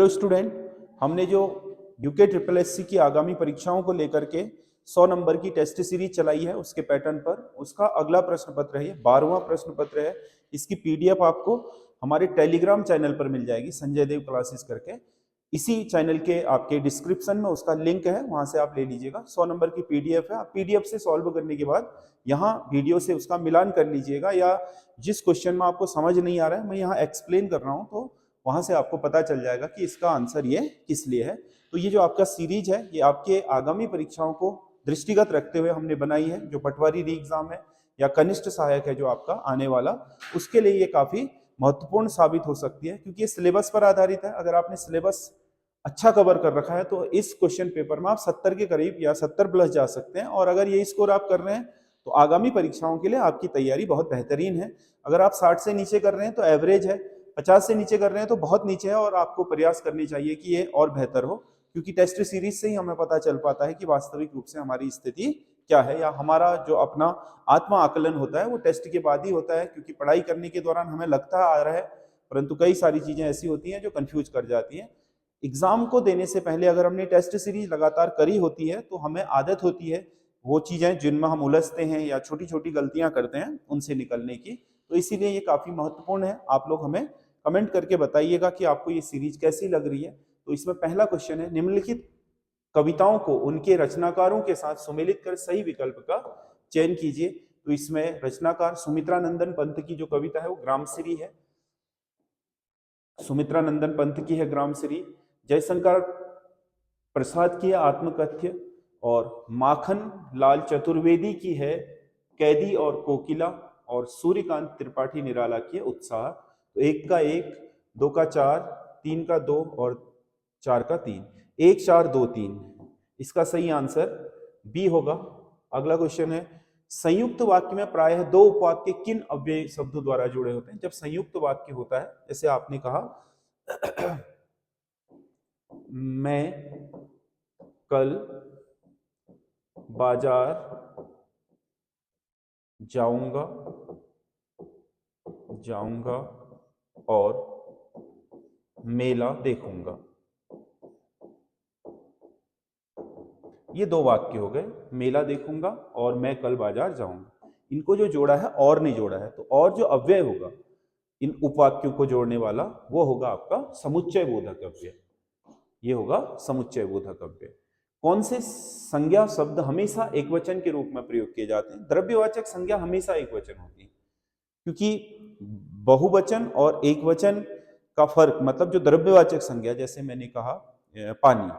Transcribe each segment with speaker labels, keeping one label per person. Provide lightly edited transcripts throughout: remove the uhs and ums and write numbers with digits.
Speaker 1: Hello student, हमने जो UK triple SC की आगामी परीक्षाओं को लेकर के 100 नंबर की टेस्ट सीरीज चलाई है उसके पैटर्न पर। उसका अगला प्रश्न पत्र है, 12वां प्रश्न पत्र है। इसकी पीडीएफ आपको हमारे टेलीग्राम चैनल पर मिल जाएगी, संजय देव क्लासेस करके। इसी चैनल के आपके डिस्क्रिप्शन में उसका लिंक है, वहां से आप ले लीजिएगा। 100 नंबर की पीडीएफ है। आप पीडीएफ से सॉल्व करने के बाद यहाँ वीडियो से उसका मिलान कर लीजिएगा, या जिस क्वेश्चन में आपको समझ नहीं आ रहा है मैं यहाँ एक्सप्लेन कर रहा हूँ, तो वहां से आपको पता चल जाएगा कि इसका आंसर ये किस लिए है। तो ये जो आपका सीरीज है, ये आपके आगामी परीक्षाओं को दृष्टिगत रखते हुए हमने बनाई है। जो पटवारी री एग्जाम है या कनिष्ठ सहायक है जो आपका आने वाला, उसके लिए ये काफी महत्वपूर्ण साबित हो सकती है, क्योंकि ये सिलेबस पर आधारित है। अगर आपने सिलेबस अच्छा कवर कर रखा है तो इस क्वेश्चन पेपर में आप 70 के करीब या 70 प्लस जा सकते हैं। और अगर ये स्कोर आप कर रहे हैं तो आगामी परीक्षाओं के लिए आपकी तैयारी बहुत बेहतरीन है। अगर आप 60 से नीचे कर रहे हैं तो एवरेज है, 50 से नीचे कर रहे हैं तो बहुत नीचे है, और आपको प्रयास करनी चाहिए कि ये और बेहतर हो, क्योंकि टेस्ट सीरीज से ही हमें पता चल पाता है कि वास्तविक रूप से हमारी स्थिति क्या है, या हमारा जो अपना आत्म आकलन होता है वो टेस्ट के बाद ही होता है। क्योंकि पढ़ाई करने के दौरान हमें लगता आ रहा है, परंतु कई सारी चीजें ऐसी होती हैं जो कंफ्यूज कर जाती हैं। एग्जाम को देने से पहले अगर हमने टेस्ट सीरीज लगातार करी होती है तो हमें आदत होती है वो चीजें जिनमें हम उलझते हैं या छोटी छोटी गलतियां करते हैं उनसे निकलने की। तो इसीलिए ये काफी महत्वपूर्ण है। आप लोग हमें कमेंट करके बताइएगा कि आपको ये सीरीज कैसी लग रही है। तो इसमें पहला क्वेश्चन है, निम्नलिखित कविताओं को उनके रचनाकारों के साथ सुमेलित कर सही विकल्प का चयन कीजिए। तो इसमें रचनाकार सुमित्रा नंदन पंत की जो कविता है वो ग्रामश्री है। सुमित्रा नंदन पंत की है ग्रामश्री। जयशंकर प्रसाद की है आत्मकथ्य। और माखन लाल चतुर्वेदी की है कैदी और कोकिला। और सूर्यकांत त्रिपाठी निराला की है उत्साह। तो 1 का 1, 2 का 4, 3 का 2 और 4 का 3। 1 4 2 3, इसका सही आंसर बी होगा। अगला क्वेश्चन है, संयुक्त वाक्य में प्रायः दो उपवाक्य किन अव्ययी शब्दों द्वारा जुड़े होते हैं। जब संयुक्त वाक्य होता है, जैसे आपने कहा मैं कल बाजार जाऊंगा और मेला देखूंगा। ये दो वाक्य हो गए, मेला देखूंगा और मैं कल बाजार जाऊंगा। इनको जो जोड़ा है और नहीं जोड़ा है, तो और जो अव्यय होगा इन उपवाक्यों को जोड़ने वाला वो होगा आपका समुच्चय बोधक अव्यय। ये होगा समुच्चय बोधक अव्यय। कौन से संज्ञा शब्द हमेशा एकवचन के रूप में प्रयोग किए जाते हैं। द्रव्यवाचक संज्ञा हमेशा एकवचन होती है, क्योंकि बहुवचन और एकवचन का फर्क, मतलब जो द्रव्यवाचक संज्ञा, जैसे मैंने कहा पानी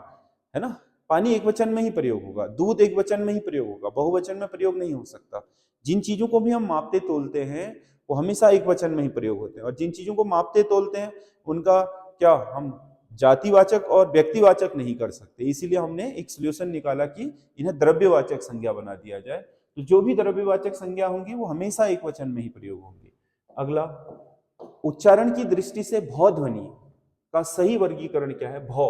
Speaker 1: है ना, पानी एकवचन में ही प्रयोग होगा। दूध एकवचन में ही प्रयोग होगा, बहुवचन में प्रयोग नहीं हो सकता। जिन चीजों को भी हम मापते तोलते हैं वो हमेशा एकवचन में ही प्रयोग होते हैं, और जिन चीजों को मापते तोलते हैं उनका क्या हम जातिवाचक और व्यक्तिवाचक नहीं कर सकते। इसीलिए हमने एक सोल्यूशन निकाला कि इन्हें द्रव्यवाचक संज्ञा बना दिया जाए। तो जो भी द्रव्यवाचक संज्ञा होंगी वो हमेशा एकवचन में ही प्रयोग होंगी। अगला, उच्चारण की दृष्टि से भौ ध्वनि का सही वर्गीकरण क्या है। भौ,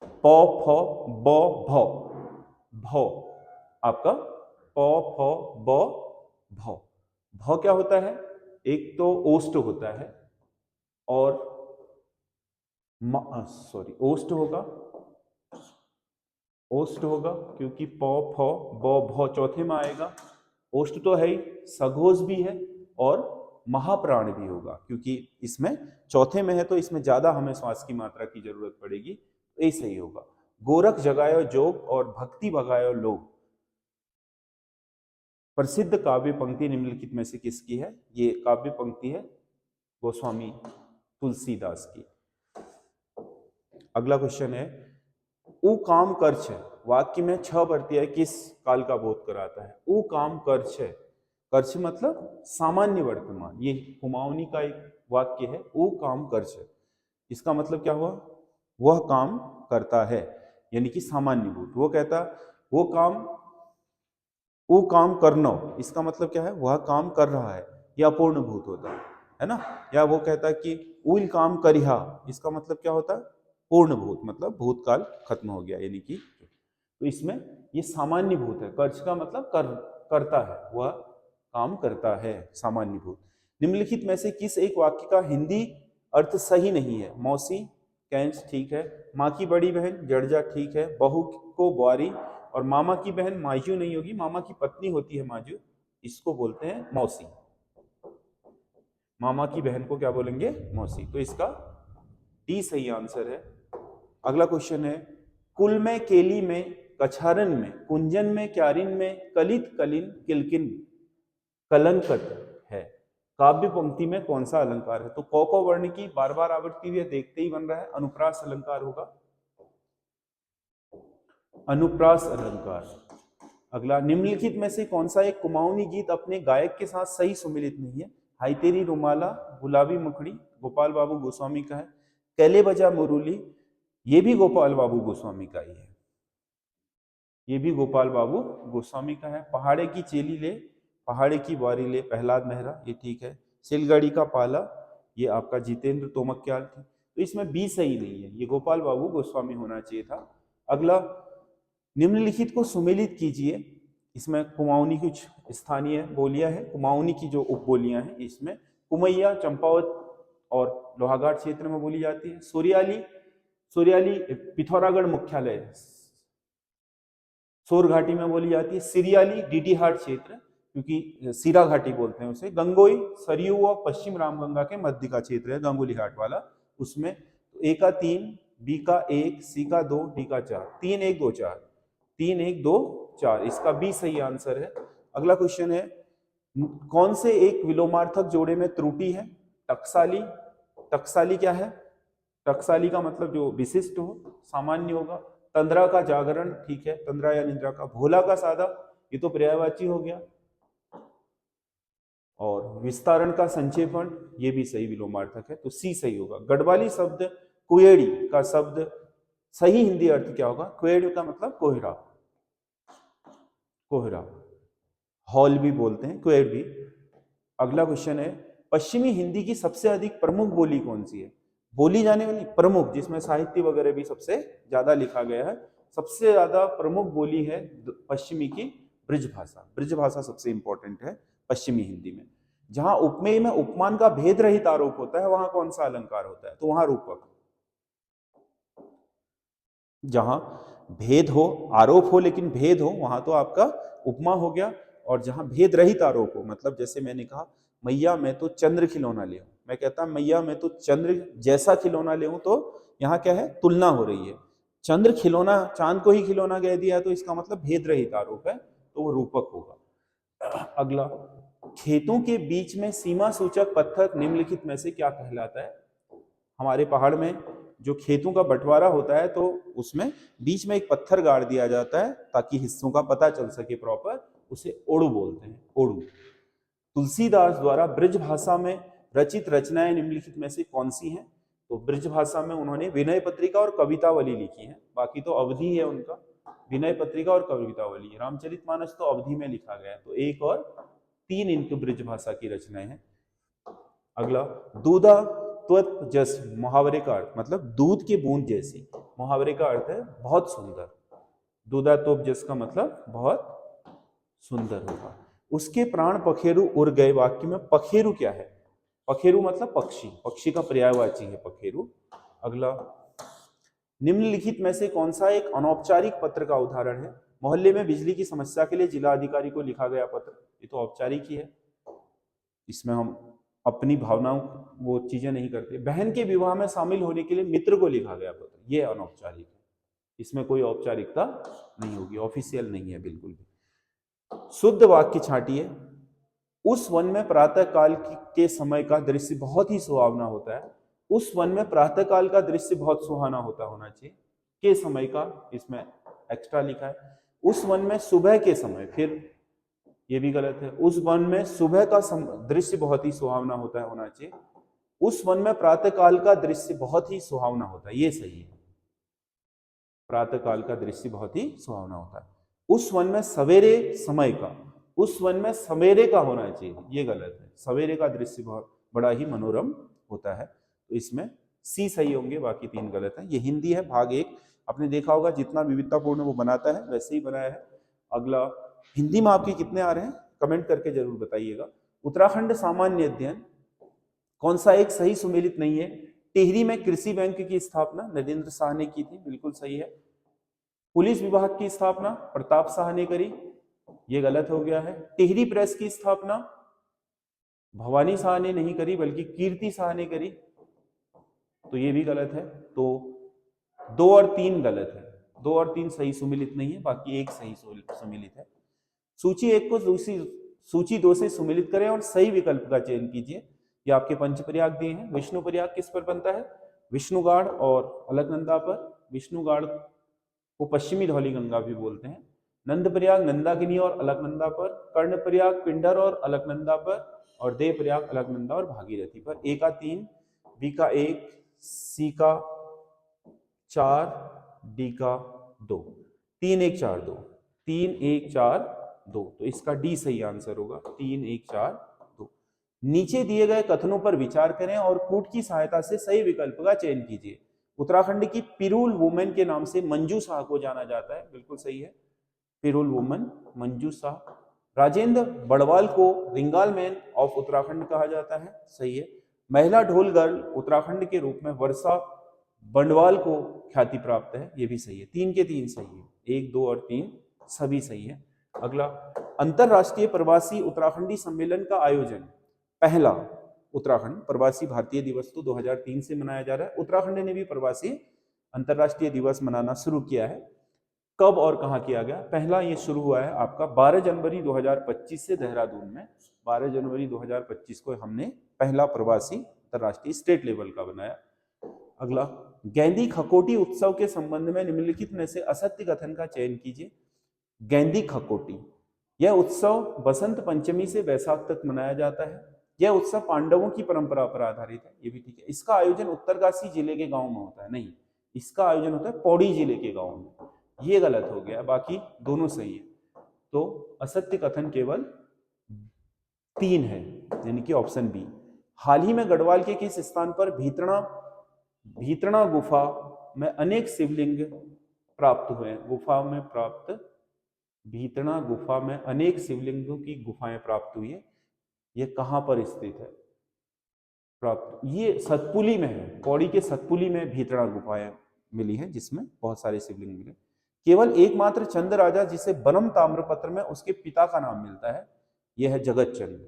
Speaker 1: प फ ब भ, भौ आपका प फ ब भौ। भौ क्या होता है, एक तो ओष्ठ होता है, और ओष्ठ होगा, क्योंकि प फ ब भ चौथे में आएगा। ओष्ठ तो है ही, सघोष भी है और महाप्राण भी होगा, क्योंकि इसमें चौथे में है तो इसमें ज्यादा हमें श्वास की मात्रा की जरूरत पड़ेगी, तो ये सही होगा। गोरख जगायो जोग और भक्ति भगायो लोग, प्रसिद्ध काव्य पंक्ति निम्नलिखित में से किसकी है। ये काव्य पंक्ति है गोस्वामी तुलसीदास की। अगला क्वेश्चन है, उ काम करछ वाक्य में 6 प्रत्यय किस काल का बोध कराता है। उ काम करछ, करछ मतलब सामान्य वर्तमान। ये कुमाऊनी का एक वाक्य है, उ काम करछ। इसका मतलब क्या हुआ, वह काम करता है, यानी कि सामान्य भूत। वो कहता वो काम, वो काम करना, इसका मतलब क्या है, वह काम कर रहा है, यह अपूर्ण भूत होता है ना। या वो कहता है कि उल काम करिहा, इसका मतलब क्या होता है, पूर्ण भूत, मतलब भूतकाल खत्म हो गया, यानी कि। तो इसमें ये सामान्य भूत है। कर्च का मतलब करता है, वह काम करता है, सामान्य भूत। निम्नलिखित में से किस एक वाक्य का हिंदी अर्थ सही नहीं है। मौसी कैंच ठीक है, माँ की बड़ी बहन जड़जा ठीक है, बहू को बुआरी, और मामा की बहन माजू नहीं होगी, मामा की पत्नी होती है माजू, इसको बोलते हैं मौसी। मामा की बहन को क्या बोलेंगे? मौसी। तो इसका डी सही आंसर है। अगला क्वेश्चन है, कुल में, केली में, कछारन में, कुंजन में, क्यारिन में, कलित, कलिन, किलकिन, कलंकट है। काव्य पंक्ति में कौन सा अलंकार है? तो कौ वर्ण की बार बार आवृत्ति हुई है, देखते ही बन रहा है, अनुप्रास अलंकार होगा, अनुप्रास अलंकार। अगला, निम्नलिखित में से कौन सा एक कुमाऊनी गीत अपने गायक के साथ सही सुमिलित नहीं है? हाई तेरी रुमाला, गुलाबी मुखड़ी, गोपाल बाबू गोस्वामी का है। कैले बजा मुरली, ये भी गोपाल बाबू गोस्वामी का ही है, ये भी गोपाल बाबू गोस्वामी का है। पहाड़े की चेली ले, पहाड़े की बारी ले, प्रहलाद मेहरा, ये ठीक है। सिलगड़ी का पाला, ये आपका जितेंद्र तोमक्याल थी। तो इसमें बी सही नहीं है, ये गोपाल बाबू गोस्वामी होना चाहिए था। अगला, निम्नलिखित को सुमेलित कीजिए। इसमें कुमाऊनी कुछ स्थानीय बोलियां हैं, कुमाऊनी की जो उपबोलियां हैं, इसमें कुमैया चंपावत और लोहाघाट क्षेत्र में बोली जाती है। सूर्याली, सूर्याली पिथौरागढ़ मुख्यालय सोर घाटी में बोली जाती है। सिरियाली डीडीहाट क्षेत्र, क्योंकि सीरा घाटी बोलते हैं उसे। गंगोई सरयू व पश्चिम रामगंगा के मध्य का क्षेत्र है गंगोली घाट वाला, उसमें। तो ए का 3, बी का 1, सी का 2, डी का 4, 3 1 2 4, 3 1 2 4, इसका बी सही आंसर है। अगला क्वेश्चन है, कौन से एक विलोमार्थक जोड़े में त्रुटि है? टकसाली, टकसाली क्या है? टकसाली का मतलब जो विशिष्ट हो, सामान्य होगा। तंद्रा का जागरण, ठीक है, तंद्रा या निद्रा का। भोला का सादा, ये तो पर्यायवाची हो गया। और विस्तारण का संक्षेपण, ये भी सही विलोमार्थक है, तो सी सही होगा। गढ़वाली शब्द कुएड़ी का शब्द सही हिंदी अर्थ क्या होगा? कुएड़ का मतलब कोहरा, कोहरा, हॉल भी बोलते हैं, कुएड़ भी। अगला क्वेश्चन है, पश्चिमी हिंदी की सबसे अधिक प्रमुख बोली कौन सी है? बोली जाने वाली प्रमुख, जिसमें साहित्य वगैरह भी सबसे ज्यादा लिखा गया है, सबसे ज्यादा प्रमुख बोली है पश्चिमी की ब्रिज भाषा। ब्रिज भाषा सबसे इंपॉर्टेंट है पश्चिमी हिंदी में। जहां उपमेय में उपमान का भेद रहित आरोप होता है, वहां कौन सा अलंकार होता है? तो वहां रूपक। जहां भेद हो, आरोप हो लेकिन भेद हो, वहां तो आपका उपमा हो गया। और जहां भेद रहित आरोप हो, मतलब जैसे मैंने कहा, मैया मैं तो चंद्र खिलौना ले, मैं कहता मैया मैं तो चंद्र जैसा खिलौना ले, तो यहाँ क्या है? तुलना हो रही है। चंद्र खिलौना, चांद को ही खिलौना कह दिया, तो इसका मतलब भेद रहित आरोप है, तो वो रूपक होगा। अगला, खेतों के बीच में सीमा सूचक पत्थर निम्नलिखित में से क्या कहलाता है? हमारे पहाड़ में जो खेतों का बंटवारा होता है, तो उसमें बीच में एक पत्थर गाड़ दिया जाता है ताकि हिस्सों का पता चल सके प्रॉपर, उसे ओड़ू बोलते हैं, ओड़ू। तुलसीदास द्वारा ब्रज भाषा में रचित रचनाएं निम्नलिखित में से कौन सी हैं? तो ब्रज भाषा में उन्होंने विनय पत्रिका और कवितावली लिखी है, बाकी तो अवधि है उनका। विनय पत्रिका और कवितावली, रामचरितमानस तो अवधि में लिखा गया है, तो 1 और 3 इनकी ब्रज भाषा की रचनाएं हैं। अगला, दूधा त्वत् जस, मुहावरे का अर्थ मतलब दूध के बूंद जैसी, मुहावरे का अर्थ है बहुत सुंदर। दूधा त्वत् जस का मतलब बहुत सुंदर होगा। उसके प्राण पखेरु उड़ गए, वाक्य में पखेरु क्या है? पखेरु मतलब पक्षी, पक्षी का पर्यायवाची है पखेरु। अगला, निम्नलिखित में से कौन सा एक अनौपचारिक पत्र का उदाहरण है? मोहल्ले में बिजली की समस्या के लिए जिला अधिकारी को लिखा गया पत्र, ये तो औपचारिक ही है, इसमें हम अपनी भावनाओं वो चीजें नहीं करते। बहन के विवाह में शामिल होने के लिए मित्र को लिखा गया पत्र, ये अनौपचारिक है, इसमें कोई औपचारिकता नहीं होगी, ऑफिशियल नहीं है बिल्कुल भी। शुद्ध वाक्य छांटिए। उस वन में प्रातः काल के समय का दृश्य बहुत ही सुहावना होता है। उस वन में प्रातः काल का दृश्य बहुत सुहाना होना चाहिए। के समय का इसमें एक्स्ट्रा लिखा है। उस वन में सुबह के समय, फिर ये भी गलत है। उस वन में सुबह का दृश्य बहुत ही सुहावना होना चाहिए। उस वन में प्रातः काल का दृश्य बहुत ही सुहावना होता है, ये सही है। प्रातः काल का दृश्य बहुत ही सुहावना होता है। उस वन में सवेरे समय का, उस वन में सवेरे का होना चाहिए, ये गलत है। सवेरे का दृश्य बहुत बड़ा ही मनोरम होता है, तो इसमें सी सही होंगे, बाकी 3 गलत है। ये हिंदी है भाग 1, आपने देखा होगा जितना विविधतापूर्ण वो बनाता है वैसे ही बनाया है। अगला, हिंदी में आपके कितने आ रहे हैं कमेंट करके जरूर बताइएगा। उत्तराखंड सामान्य अध्ययन कौन सा एक सही सुमेलित नहीं है? टिहरी में कृषि बैंक की स्थापना नरेंद्र शाह ने की थी, बिल्कुल सही है। पुलिस विभाग की स्थापना प्रताप शाह ने करी, ये गलत हो गया है। टिहरी प्रेस की स्थापना भवानी शाह ने नहीं करी बल्कि कीर्ति शाह ने करी, तो ये भी गलत है। तो 2 और 3 गलत है, 2 और 3 सही सुमेलित नहीं है, बाकी एक सही सुमेलित है। सूची 1 को सूची 2 से सुमेलित करें और सही विकल्प का चयन कीजिए। ये आपके पंचप्रयाग दिए हैं। विष्णु प्रयाग किस पर बनता है? विष्णुगाड़ और अलकनंदा पर। विष्णुगाड़ को पश्चिमी धौलीगंगा भी बोलते हैं। नंद प्रयाग नंदाकिनी और अलकनंदा पर। कर्ण प्रयाग पिंडर और अलकनंदा पर। और देव प्रयाग अलकनंदा और भागीरथी पर। ए का 3, बी का 1, सी का 4, डी का 2। 3 1 4 2, 3 1 4 2, तो इसका डी सही आंसर होगा। 3 1 4 2। नीचे दिए गए कथनों पर विचार करें और कूट की सहायता से सही विकल्प का चयन कीजिए। उत्तराखंड की पिरूल वुमेन के नाम से मंजू शाह को जाना जाता है, बिल्कुल सही है। पिरूल वुमन मंजू शाह। राजेंद्र बड़वाल को रिंगाल मैन ऑफ उत्तराखंड कहा जाता है, सही है। महिला ढोल गर्ल उत्तराखंड के रूप में वर्षा बंडवाल को ख्याति प्राप्त है, ये भी सही है। 3 के 3 सही है, 1 2 और 3 सभी सही है। अगला, अंतरराष्ट्रीय प्रवासी उत्तराखंडी सम्मेलन का आयोजन पहला उत्तराखंड प्रवासी भारतीय दिवस तो 2003 से मनाया जा रहा है। उत्तराखंड ने भी प्रवासी अंतरराष्ट्रीय दिवस मनाना शुरू किया है। कब और कहां किया गया? पहला ये शुरू हुआ है आपका 12 जनवरी 2025 से देहरादून में। 12 जनवरी 2025 को हमने पहला प्रवासी अंतरराष्ट्रीय स्टेट लेवल का बनाया। अगला, गेंदी खकोटी उत्सव के संबंध में निम्नलिखित में से असत्य कथन का चयन कीजिए। गेंदी खकोटी, यह उत्सव बसंत पंचमी से वैशाख तक मनाया जाता है। यह उत्सव पांडवों की परंपरा पर आधारित है, ये भी ठीक है। इसका आयोजन उत्तरकाशी जिले के गांव में होता है, नहीं, इसका आयोजन होता है पौड़ी जिले के गांव में, ये गलत हो गया, बाकी दोनों सही है। तो असत्य कथन केवल 3 है, यानी कि ऑप्शन बी। हाल ही में गढ़वाल के किस स्थान पर भीतरणा गुफा में अनेक शिवलिंग प्राप्त हुए हैं? गुफा में प्राप्त, भीतरणा गुफा में अनेक शिवलिंगों की गुफाएं प्राप्त हुई है, ये कहां पर स्थित है प्राप्त? ये सतपुली में है, पौड़ी के सतपुली में भीतरणा गुफाएं मिली है जिसमें बहुत सारे शिवलिंग मिले। केवल एकमात्र चंद राजा जिसे बनम ताम्रपत्र में उसके पिता का नाम मिलता है, यह है जगत चंद।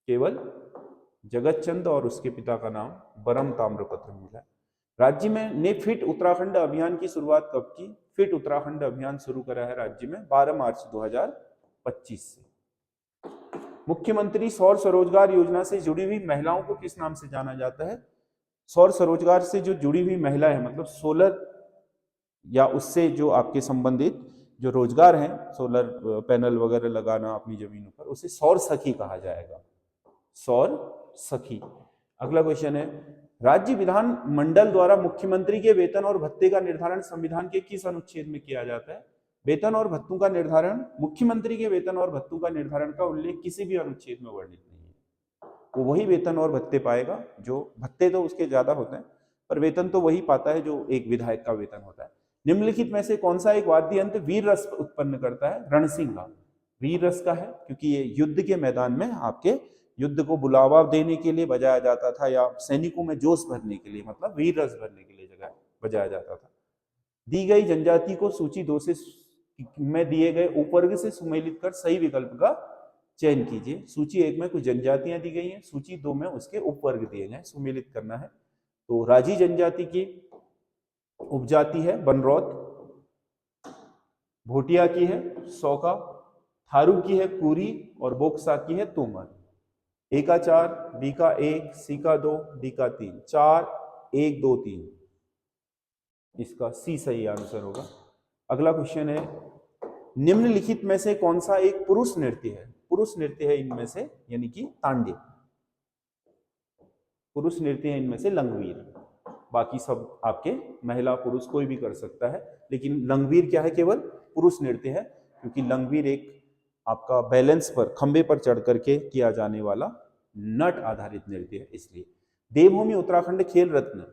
Speaker 1: केवल जगत चंद और उसके पिता का नाम बनम ताम्रपत्र में मिला है। राज्य में ने फिट उत्तराखंड अभियान की शुरुआत कब की? फिट उत्तराखंड अभियान शुरू करा है राज्य में 12 मार्च 2025 से। मुख्यमंत्री सौर स्वरोजगार योजना से जुड़ी हुई महिलाओं को किस नाम से जाना जाता है? सौर स्वरोजगार से जो जुड़ी हुई महिला है, मतलब सोलर या उससे जो आपके संबंधित जो रोजगार हैं, सोलर पैनल वगैरह लगाना अपनी जमीनों पर, उसे सौर सखी कहा जाएगा, सौर सखी। अगला क्वेश्चन है, राज्य विधान मंडल द्वारा मुख्यमंत्री के वेतन और भत्ते का निर्धारण संविधान के किस अनुच्छेद में किया जाता है? वेतन और भत्तों का निर्धारण, मुख्यमंत्री के वेतन और भत्तों का निर्धारण का उल्लेख किसी भी अनुच्छेद में वर्णित नहीं है। वो वही वेतन और भत्ते पाएगा, जो भत्ते तो उसके ज्यादा होते हैं पर वेतन तो वही पाता है जो एक विधायक का वेतन होता है। निम्नलिखित में से कौन सा एक वाद्य यंत्र वीर रस उत्पन्न करता है? रणसिंघा वीर रस का है, क्योंकि ये युद्ध के मैदान में आपके युद्ध को बुलावा देने के लिए बजाया जाता था, या सैनिकों में जोश भरने के लिए, मतलब वीर रस भरने के लिए जगह बजाया जाता था। दी गई जनजाति को सूची 2 से में दिए गए उपवर्ग से सुमेलित कर सही विकल्प का चयन कीजिए। सूची 1 में कुछ जनजातियां दी गई हैं, सूची 2 में उसके उपवर्ग दिए गए, सुमेलित करना है। तो राजी जनजाति की उपजाति है बनरौत, भोटिया की है सौका, थारू की है कुरी और बोक्सा की है तोमर। ए का 4, बी का 1, सी का 2, डी का 3। 4 1 2 3, इसका सी सही आंसर होगा। अगला क्वेश्चन है, निम्नलिखित में से कौन सा एक पुरुष नृत्य है? पुरुष नृत्य है इनमें से, यानी कि तांडे। पुरुष नृत्य है इनमें से लंगवीर, बाकी सब आपके महिला पुरुष कोई भी कर सकता है, लेकिन लंगवीर क्या है? केवल पुरुष नृत्य है, क्योंकि लंगवीर एक आपका बैलेंस पर, खंबे पर चढ़ करके किया जाने वाला नट आधारित नृत्य है, इसलिए। देवभूमि उत्तराखंड खेल रत्न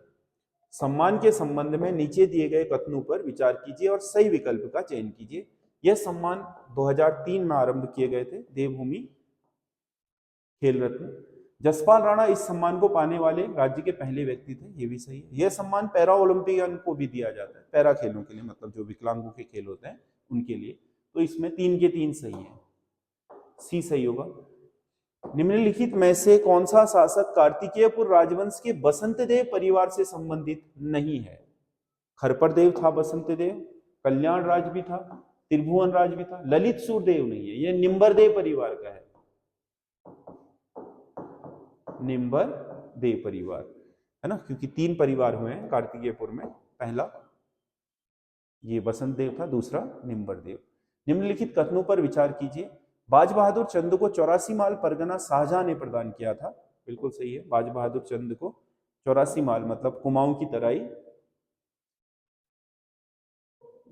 Speaker 1: सम्मान के संबंध में नीचे दिए गए कथनों पर विचार कीजिए और सही विकल्प का चयन कीजिए। यह सम्मान 2003 में आरंभ किए गए थे, देवभूमि खेल रत्न। जसपाल राणा इस सम्मान को पाने वाले राज्य के पहले व्यक्ति थे, ये भी सही है। यह सम्मान पैरा ओलंपियन को भी दिया जाता है, पैरा खेलों के लिए, मतलब जो विकलांगों के खेल होते हैं उनके लिए। तो इसमें 3 के 3 सही है, सी सही होगा। निम्नलिखित में से कौन सा शासक कार्तिकेयपुर राजवंश के बसंतदेव परिवार से संबंधित नहीं है? खरपरदेव था बसंतदेव, कल्याण राज भी था, त्रिभुवन राज भी था, ललित सूरदेव नहीं है, यह निम्बरदेव परिवार का है, निम्बरदेव परिवार है ना, क्योंकि 3 परिवार हुए हैं कार्तिकेयपुर में। पहला ये बसंतदेव था, दूसरा निम्बरदेव। निम्नलिखित कथनों पर विचार कीजिए। बाज बहादुर चंद को 84 माल परगना शाहजहां ने प्रदान किया था, बिल्कुल सही है। बाज बहादुर चंद को 84 माल मतलब कुमाऊं की तराई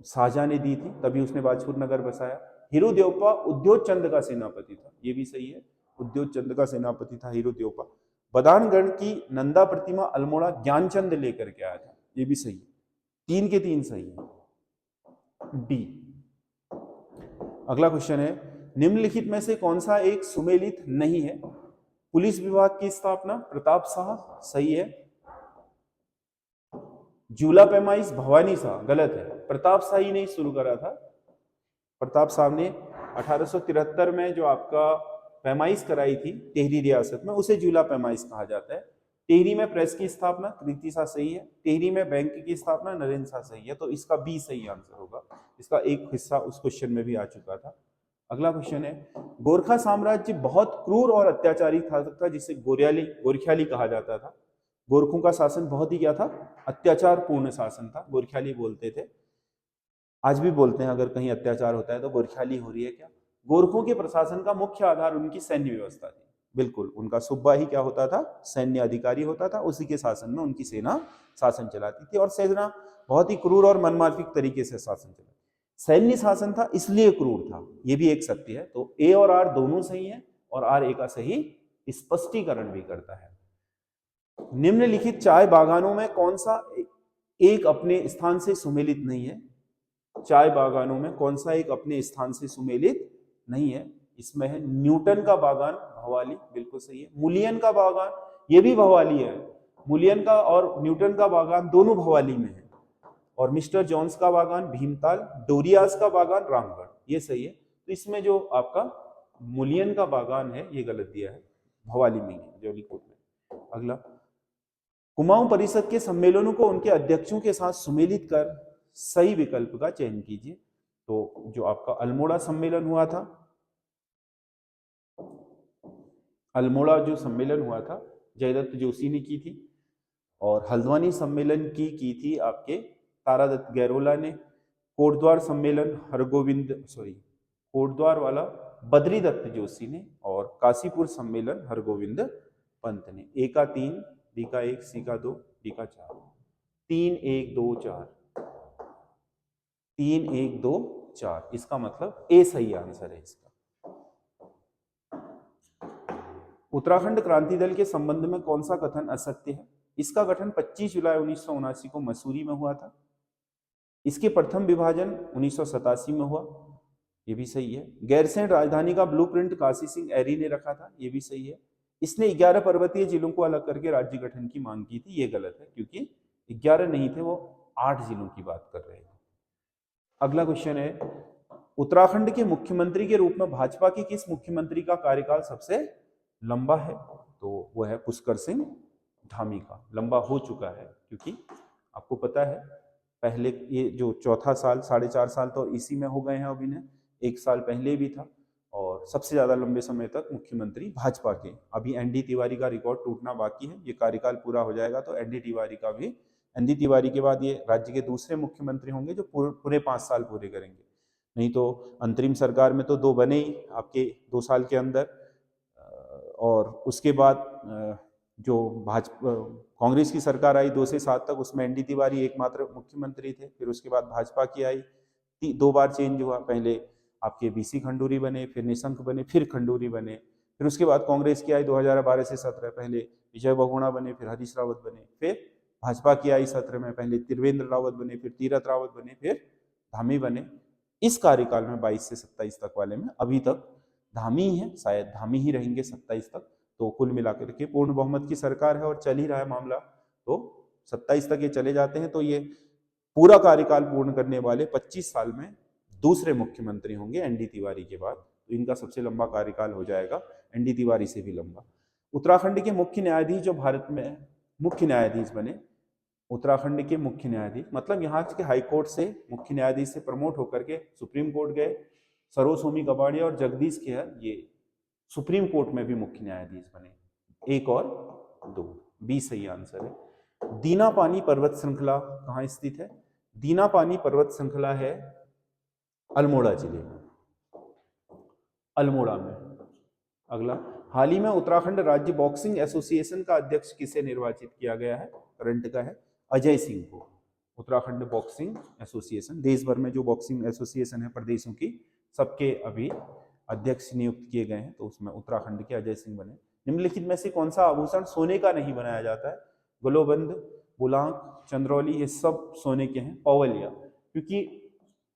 Speaker 1: शाहजहां ने दी थी, तभी उसने बाजपुर नगर बसाया। हीरू देवपा उद्योग चंद का सेनापति था, ये भी सही है, उद्योग चंद का सेनापति था हीरू देवपा। बदानगढ़ की नंदा प्रतिमा अल्मोड़ा ज्ञानचंद लेकर के आया था, ये भी सही है। 3 के 3 सही है, डी। अगला क्वेश्चन है, निम्नलिखित में से कौन सा एक सुमेलित नहीं है? पुलिस विभाग की स्थापना प्रताप शाह, सही है। जूला पैमाइश भवानी शाह, गलत है, प्रताप शाह ही नहीं शुरू करा था। प्रताप शाह ने 1873 में जो आपका पैमाइश कराई थी टिहरी रियासत में, उसे जूला पैमाइश कहा जाता है। टिहरी में प्रेस की स्थापना कृति शाह, सही है। टिहरी में बैंक की स्थापना नरेंद्र शाह, सही है। तो इसका बी सही आंसर होगा। इसका एक हिस्सा उस क्वेश्चन में भी आ चुका था। अगला क्वेश्चन है, गोरखा साम्राज्य बहुत क्रूर और अत्याचारी था जिसे गोरख्याली कहा जाता था। गोरखों का शासन बहुत ही क्या था? अत्याचार पूर्ण शासन था, गोरख्याली बोलते थे। आज भी बोलते हैं अगर कहीं अत्याचार होता है तो गोरख्याली हो रही है क्या। गोरखों के प्रशासन का मुख्य आधार उनकी सैन्य व्यवस्था थी, बिल्कुल। उनका सुब्बा ही क्या होता था? सैन्य अधिकारी होता था, उसी के शासन में उनकी सेना शासन चलाती थी, और सेना बहुत ही क्रूर और मनमाफिक तरीके से शासन चलाती। सैन्य शासन था इसलिए क्रूर था, यह भी एक सत्य है। तो ए और आर दोनों सही है, और आर ए का सही स्पष्टीकरण भी करता है। निम्नलिखित चाय बागानों में कौन सा एक अपने स्थान से सुमेलित नहीं है? चाय बागानों में कौन सा एक अपने स्थान से सुमेलित नहीं है? इसमें है न्यूटन का बागान भवाली, बिल्कुल सही है। मुलियन का बागान, ये भी भवाली है। मुलियन का और न्यूटन का बागान दोनों भवाली में है। और मिस्टर जॉन्स का बागान भीमताल, डोरियास का बागान रामगढ़, ये सही है। तो इसमें जो आपका मुलियन का बागान है ये गलत दिया है, भवाली में है, जौलीकोट में। अगला, कुमाऊं परिषद के सम्मेलनों को उनके अध्यक्षों के साथ सुमेलित कर सही विकल्प का चयन कीजिए। तो जो आपका अल्मोड़ा सम्मेलन हुआ था, अल्मोड़ा जो सम्मेलन हुआ था जयदत्त जोशी ने की थी, और हल्द्वानी सम्मेलन की थी आपके तारादत्त गैरोला ने। कोटद्वार सम्मेलन कोटद्वार वाला बद्रीदत्त जोशी ने, और काशीपुर सम्मेलन हरगोविंद पंत ने। ए का 3, बी का 1, सी का 2, डी का 4। 3 1 2 4, 3 1 2 4, इसका मतलब ए सही आंसर है इसका। उत्तराखंड क्रांति दल के संबंध में कौन सा कथन असत्य है? इसका गठन 25 जुलाई 1979 को मसूरी में हुआ था। इसके प्रथम विभाजन 1987 में हुआ, ये भी सही है। गैरसैंण राजधानी का ब्लूप्रिंट काशी सिंह एरी ने रखा था, ये भी सही है। इसने 11 पर्वतीय जिलों को अलग करके राज्य गठन की मांग की थी, ये गलत है, क्योंकि 11 नहीं थे, वो 8 जिलों की बात कर रहे थे। अगला क्वेश्चन है, उत्तराखंड के मुख्यमंत्री के रूप में भाजपा के किस मुख्यमंत्री का कार्यकाल सबसे लंबा है? तो वो है पुष्कर सिंह धामी का। लंबा हो चुका है क्योंकि आपको पता है पहले ये जो चौथा साल 4.5 साल तो इसी में हो गए हैं अभी ने, 1 साल पहले भी था, और सबसे ज्यादा लंबे समय तक मुख्यमंत्री भाजपा के। अभी एनडी तिवारी का रिकॉर्ड टूटना बाकी है, ये कार्यकाल पूरा हो जाएगा तो एनडी तिवारी के बाद ये राज्य के दूसरे मुख्यमंत्री होंगे जो पूरे 5 साल पूरे करेंगे। नहीं तो अंतरिम सरकार में तो 2 बने ही आपके 2 साल के अंदर, और उसके बाद जो भाजपा कांग्रेस की सरकार आई 2 से 7 तक, उसमें एनडी तिवारी एकमात्र मुख्यमंत्री थे। फिर उसके बाद भाजपा की आई, 2 बार चेंज हुआ, पहले आपके बीसी खंडूरी बने, फिर निशंक बने, फिर खंडूरी बने। फिर उसके बाद कांग्रेस की आई 2012 से 17, पहले विजय बहुगुणा बने, फिर हरीश रावत बने। फिर भाजपा की आई 17 में, पहले त्रिवेंद्र रावत बने, फिर तीरथ रावत बने, फिर धामी बने। इस कार्यकाल में 22 से 27 तक वाले में अभी तक धामी है, शायद धामी ही रहेंगे 27 तक। तो कुल मिलाकर के पूर्ण बहुमत की सरकार है और चल ही रहा है मामला, तो 27 तक ये चले जाते हैं। तो ये पूरा कार्यकाल पूर्ण करने वाले 25 साल में दूसरे मुख्यमंत्री होंगे एनडी तिवारी के बाद। तो इनका सबसे लंबा कार्यकाल हो जाएगा, एनडी तिवारी से भी लंबा। उत्तराखंड के मुख्य न्यायाधीश जो भारत में मुख्य न्यायाधीश बने, उत्तराखंड के मुख्य न्यायाधीश मतलब यहाँ के हाई कोर्ट से मुख्य न्यायाधीश से प्रमोट होकर के सुप्रीम कोर्ट गए। सरोज कबाड़िया और जगदीश खेहर ये सुप्रीम कोर्ट में भी मुख्य न्यायाधीश बने। 1 और 2, 20 सही आंसर है। दीना पानी पर्वत श्रृंखला कहाँ स्थित है? दीना पानी पर्वत श्रृंखला है अल्मोड़ा जिले में, अल्मोड़ा में। अगला, हाल ही में उत्तराखंड राज्य बॉक्सिंग एसोसिएशन का अध्यक्ष किसे निर्वाचित किया गया है? करंट का है अजय सिंह को। उत्तराखंड बॉक्सिंग एसोसिएशन, देश भर में जो बॉक्सिंग एसोसिएशन है प्रदेशों की, सबके अभी अध्यक्ष नियुक्त किए गए हैं, तो उसमें उत्तराखंड के अजय सिंह बने। निम्नलिखित में से कौन सा आभूषण सोने का नहीं बनाया जाता है? गुलोबंद, बुलांक, चंद्रौली, ये सब सोने के हैं। पवलिया, क्योंकि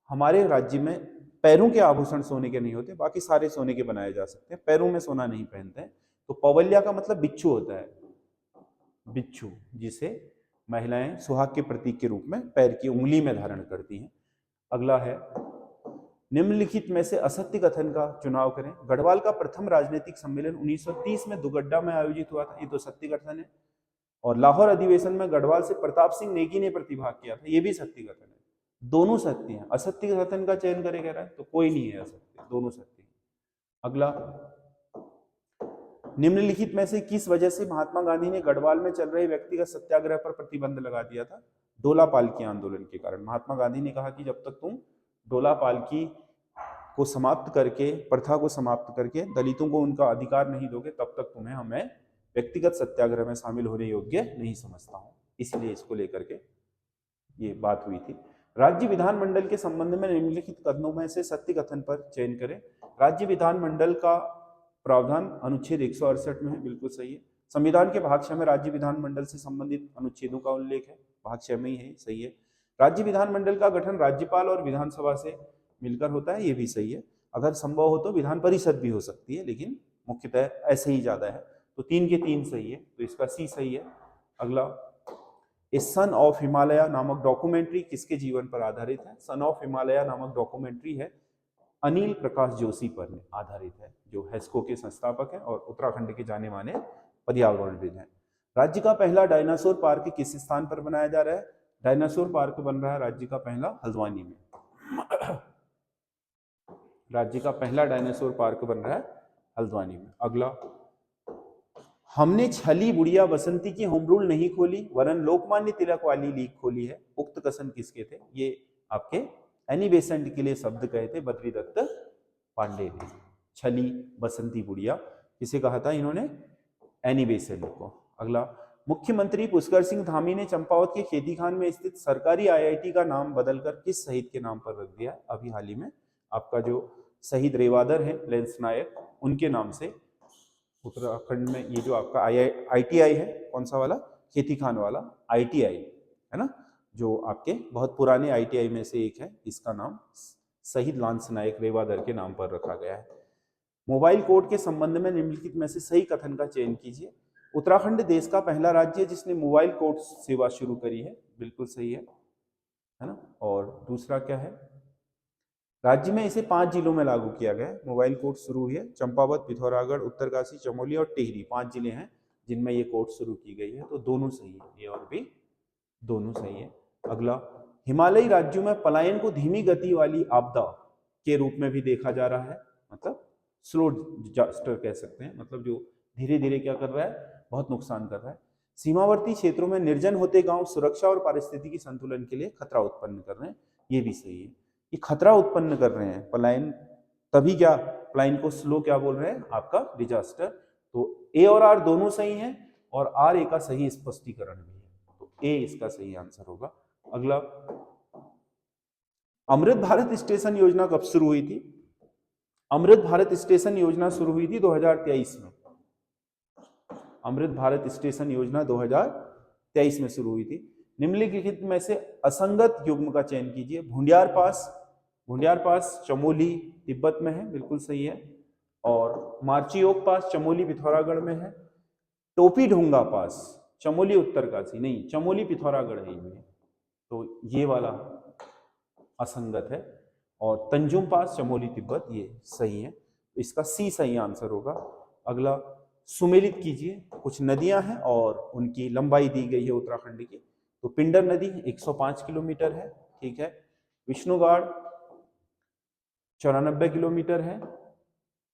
Speaker 1: हमारे राज्य में पैरों के आभूषण सोने के नहीं होते, बाकी सारे सोने के बनाए जा सकते हैं, पैरों में सोना नहीं पहनते हैं। तो पवलिया का मतलब बिच्छू होता है, बिच्छू, जिसे महिलाएं सुहाग के प्रतीक के रूप में पैर की उंगली में धारण करती हैं। अगला है, निम्नलिखित में से असत्य कथन का चुनाव करें। गढ़वाल का प्रथम राजनीतिक सम्मेलन 1930 में दुगड्डा में आयोजित हुआ था, ये तो सत्य कथन है। और लाहौर अधिवेशन में गढ़वाल से प्रताप सिंह नेगी ने प्रतिभाग किया था, ये भी सत्य कथन है। दोनों सत्य हैं। असत्य कथन का चयन करे कह रहा है, तो कोई नहीं है असत्य, दोनों सत्य हैं। अगला, निम्नलिखित में से किस वजह से महात्मा गांधी ने गढ़वाल में चल रहे व्यक्तिगत सत्याग्रह पर प्रतिबंध लगा दिया था? डोला पालकी आंदोलन के कारण। महात्मा गांधी ने कहा कि जब तक तुम डोला पालकी को समाप्त करके, प्रथा को समाप्त करके दलितों को उनका अधिकार नहीं दोगे, तब तक तुम्हें हमें व्यक्तिगत सत्याग्रह में शामिल होने योग्य नहीं समझता हूं। इसलिए इसको लेकर के ये बात हुई थी। राज्य विधानमंडल के संबंध में निम्नलिखित कथनों में से सत्य कथन पर चयन करें। राज्य विधानमंडल का प्रावधान अनुच्छेद 168 में है, बिल्कुल सही है। संविधान के भाग 6 में राज्य विधानमंडल से संबंधित अनुच्छेदों का उल्लेख है, भाग 6 में ही है, सही है। राज्य विधानमंडल का गठन राज्यपाल और विधानसभा से मिलकर होता है, ये भी सही है। अगर संभव हो तो विधान परिषद भी हो सकती है, लेकिन मुख्यतः ऐसे ही ज्यादा है। तो 3 के 3 सही है, तो इसका सी सही है। अगला, ए सन ऑफ हिमालय नामक डॉक्यूमेंट्री किसके जीवन पर आधारित है? सन ऑफ हिमालय नामक डॉक्यूमेंट्री है अनिल प्रकाश जोशी पर आधारित है, जो हेस्को के संस्थापक हैं और उत्तराखंड के जाने माने पर्यावरणविद हैं। राज्य का पहला डायनासोर पार्क किस स्थान पर बनाया जा रहा है? डायनासोर पार्क बन रहा है राज्य का पहला हल्द्वानी में। राज्य का पहला डायनासोर पार्क बन रहा है हल्द्वानी में। अगला, हमने छली बुढ़िया बसंती की होम रूल नहीं खोली वरन लोकमान्य तिलक वाली लीग खोली है, उक्त कथन किसके थे? ये आपके एनी बेसेंट के लिए शब्द कहे थे बद्रीदत्त पांडे ने। छली बसंती बुढ़िया किसे कहा था इन्होंने? एनी बेसेंट को। अगला, मुख्यमंत्री पुष्कर सिंह धामी ने चंपावत के खेती खान में स्थित सरकारी आईआईटी का नाम बदलकर किस शहीद के नाम पर रख दिया? अभी हाल ही में आपका जो शहीद रेवादर है लेंस नायक, उनके नाम से उत्तराखंड में ये जो आपका आईटीआई है, कौन सा वाला? खेती खान वाला आईटीआई है ना, जो आपके बहुत पुराने आईटीआई में से एक है, इसका नाम शहीद लांस नायक रेवादर के नाम पर रखा गया है। मोबाइल कोर्ट के संबंध में निम्नलिखित में से सही कथन का चयन कीजिए। उत्तराखंड देश का पहला राज्य है जिसने मोबाइल कोर्ट सेवा शुरू करी है, बिल्कुल सही है ना। और दूसरा क्या है? राज्य में इसे 5 जिलों में लागू किया गया है। मोबाइल कोर्ट शुरू हुई है चंपावत, पिथौरागढ़, उत्तरकाशी, चमोली और टिहरी, 5 जिले हैं जिनमें ये कोर्ट शुरू की गई है। तो दोनों सही है, ये और भी दोनों सही है। अगला, हिमालयी राज्यों में पलायन को धीमी गति वाली आपदा के रूप में भी देखा जा रहा है, मतलब स्लो डिजास्टर कह सकते हैं, मतलब जो धीरे धीरे क्या कर रहा है, बहुत नुकसान कर रहा है। सीमावर्ती क्षेत्रों में निर्जन होते गांव सुरक्षा और पारिस्थितिकी संतुलन के लिए खतरा उत्पन्न कर रहे हैं, ये भी सही है। ये खतरा उत्पन्न कर रहे हैं पलायन, तभी क्या पलायन को स्लो क्या बोल रहे हैं आपका? डिजास्टर। तो ए और आर दोनों सही हैं और आर ए का सही स्पष्टीकरण भी है, तो ए इसका सही आंसर होगा। अगला, अमृत भारत स्टेशन योजना कब शुरू हुई थी? अमृत भारत स्टेशन योजना शुरू हुई थी 2023 में। अमृत भारत स्टेशन योजना 2023 में शुरू हुई थी। निम्नलिखित में से असंगत युग्म का चयन कीजिए। भुंडियार पास चमोली तिब्बत में है, बिल्कुल सही है। और मार्चियोक पास चमोली पिथौरागढ़ में है। टोपी ढोंगा पास चमोली उत्तरकाशी नहीं, चमोली पिथौरागढ़ है ये, तो ये वाला असंगत है। और तंजुम पास चमोली तिब्बत ये सही है, तो इसका सी सही आंसर होगा। अगला सुमेलित कीजिए, कुछ नदियां हैं और उनकी लंबाई दी गई है उत्तराखंड की। तो पिंडर नदी 105 किलोमीटर है, ठीक है। विष्णुगाड़ 94 किलोमीटर है,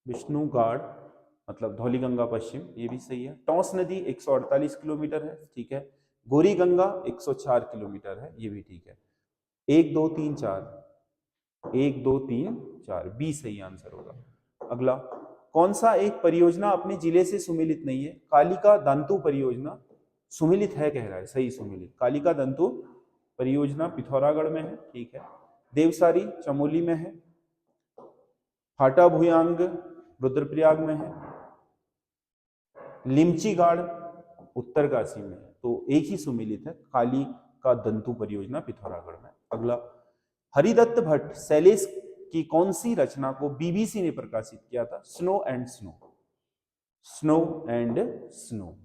Speaker 1: विष्णुगाड़ मतलब धौलीगंगा पश्चिम, ये भी सही है। टॉस नदी 148 किलोमीटर है, ठीक है। गोरी गंगा 104 किलोमीटर है, ये भी ठीक है। 1 2 3 4 1 2 3 4 बी सही आंसर होगा। अगला, कौन सा एक परियोजना अपने जिले से सुमेलित नहीं है? कालिका दंतु परियोजना सुमेलित है कह रहा है, सही सुमेलित। कालिका दंतु परियोजना पिथौरागढ़ में है, ठीक है। देवसारी चमोली में है। फाटा भुयांग रुद्रप्रयाग में है। लिमचीगाड़ उत्तरकाशी में है, तो एक ही सुमेलित है, कालिका दंतु परियोजना पिथौरागढ़ में। अगला, हरिदत्त भट्ट शैलेश की कौन सी रचना को बीबीसी ने प्रकाशित किया था? Snow and snow, snow and snow,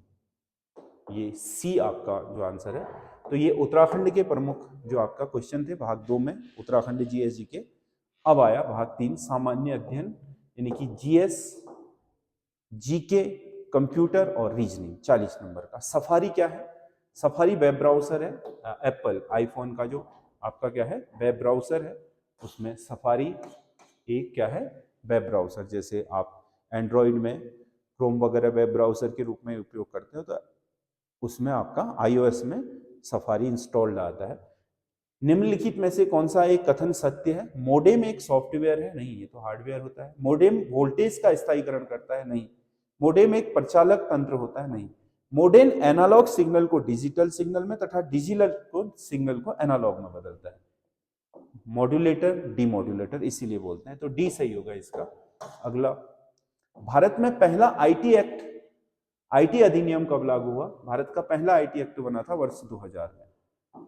Speaker 1: ये सी आपका जो आंसर है। तो ये उत्तराखंड के प्रमुख जो आपका क्वेश्चन थे भाग 2 में, उत्तराखंड जीएस जीके। अब आया भाग 3 सामान्य अध्ययन, यानी कि जीएस जीके कंप्यूटर और रीजनिंग 40 नंबर का। सफारी क्या है? सफारी वेब ब्राउजर है, एप्पल आईफोन का जो आपका क्या है वेब ब्राउजर है, उसमें सफारी एक क्या है वेब ब्राउजर। जैसे आप एंड्रॉइड में क्रोम वगैरह वेब ब्राउजर के रूप में उपयोग करते हो, तो उसमें आपका आईओएस में सफारी इंस्टॉल्ड आता है। निम्नलिखित में से कौन सा एक कथन सत्य है? मोडेम एक सॉफ्टवेयर है, नहीं, ये तो हार्डवेयर होता है। मोडेम वोल्टेज का स्थायीकरण करता है, नहीं। मोडेम एक प्रचालक तंत्र होता है, नहीं। मोडेम एनालॉग सिग्नल को डिजिटल सिग्नल में तथा डिजिटल को सिग्नल को एनालॉग में बदलता है। मॉड्यूलेटर डीमॉड्यूलेटर इसीलिए बोलते हैं, तो डी सही होगा इसका। अगला, भारत में पहला आईटी एक्ट, आईटी अधिनियम कब लागू हुआ? भारत का पहला आईटी एक्ट बना था वर्ष 2000 में,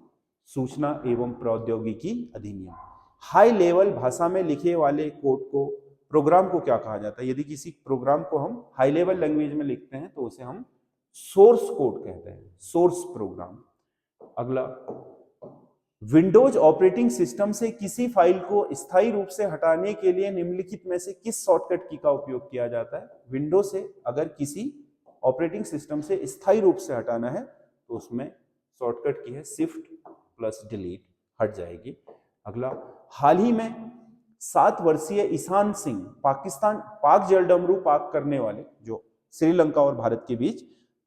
Speaker 1: सूचना एवं प्रौद्योगिकी अधिनियम। हाई लेवल भाषा में लिखे वाले कोड को, प्रोग्राम को क्या कहा जाता है? यदि किसी प्रोग्राम को हम हाई लेवल लैंग्वेज में लिखते हैं तो उसे हम सोर्स कोड कहते हैं, सोर्स प्रोग्राम। अगला, विंडोज ऑपरेटिंग सिस्टम से किसी फाइल को स्थायी रूप से हटाने के लिए निम्नलिखित में से किस शॉर्टकट की का उपयोग किया जाता है? विंडो से अगर किसी ऑपरेटिंग सिस्टम से स्थायी रूप से हटाना है तो उसमें शॉर्टकट की है शिफ्ट प्लस डिलीट, हट जाएगी। अगला, हाल ही में 7 वर्षीय ईशान सिंह पाकिस्तान पाक जलडमरू पाक करने वाले, जो श्रीलंका और भारत के बीच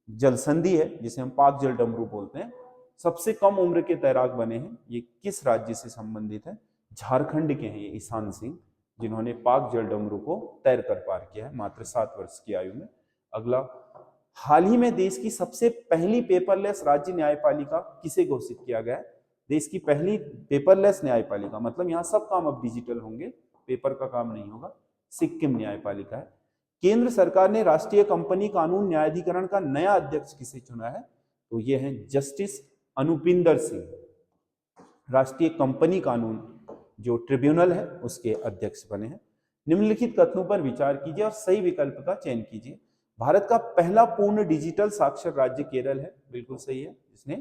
Speaker 1: जलसंधि है जिसे हम पाक जलडमरू बोलते हैं, सबसे कम उम्र के तैराक बने हैं। ये किस राज्य से संबंधित है? झारखंड के हैं ये ईशान सिंह, जिन्होंने पाक जलडमरू को तैर कर पार किया है मात्र 7 वर्ष की आयु में। अगला, हाल ही में देश की सबसे पहली पेपरलेस राज्य न्यायपालिका किसे घोषित किया गया है? देश की पहली पेपरलेस न्यायपालिका, मतलब यहाँ सब काम अब डिजिटल होंगे, पेपर का काम नहीं होगा, सिक्किम न्यायपालिका है। केंद्र सरकार ने राष्ट्रीय कंपनी कानून न्यायाधिकरण का नया अध्यक्ष किसे चुना है? तो ये है जस्टिस अनुपिंदर सिंह, राष्ट्रीय कंपनी कानून जो ट्रिब्यूनल है उसके अध्यक्ष बने हैं। निम्नलिखित कथनों पर विचार कीजिए और सही विकल्प का चयन कीजिए। भारत का पहला पूर्ण डिजिटल साक्षर राज्य केरल है, बिल्कुल सही है, जिसने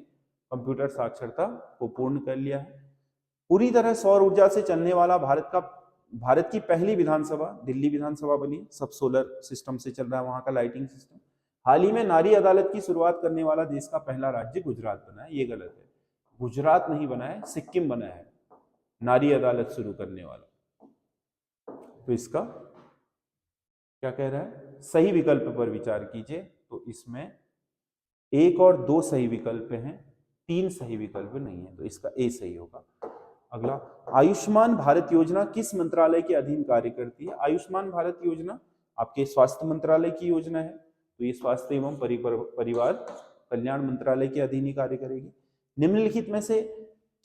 Speaker 1: कंप्यूटर साक्षरता को पूर्ण कर लिया है। पूरी तरह सौर ऊर्जा से चलने वाला भारत की पहली विधानसभा दिल्ली विधानसभा बनी, सब सोलर सिस्टम से चल रहा है वहां का लाइटिंग सिस्टम। हाल ही में नारी अदालत की शुरुआत करने वाला देश का पहला राज्य गुजरात बना है, ये गलत है, गुजरात नहीं बना है, सिक्किम बना है नारी अदालत शुरू करने वाला। तो इसका क्या कह रहा है? सही विकल्प पर विचार कीजिए। तो इसमें 1 और 2 सही विकल्प हैं, 3 सही विकल्प नहीं है, तो इसका ए सही होगा। अगला, आयुष्मान भारत योजना किस मंत्रालय के अधीन कार्य करती है? आयुष्मान भारत योजना आपके स्वास्थ्य मंत्रालय की योजना है, तो ये स्वास्थ्य एवं परिवार कल्याण मंत्रालय के अधीन ही कार्य करेगी। निम्नलिखित में से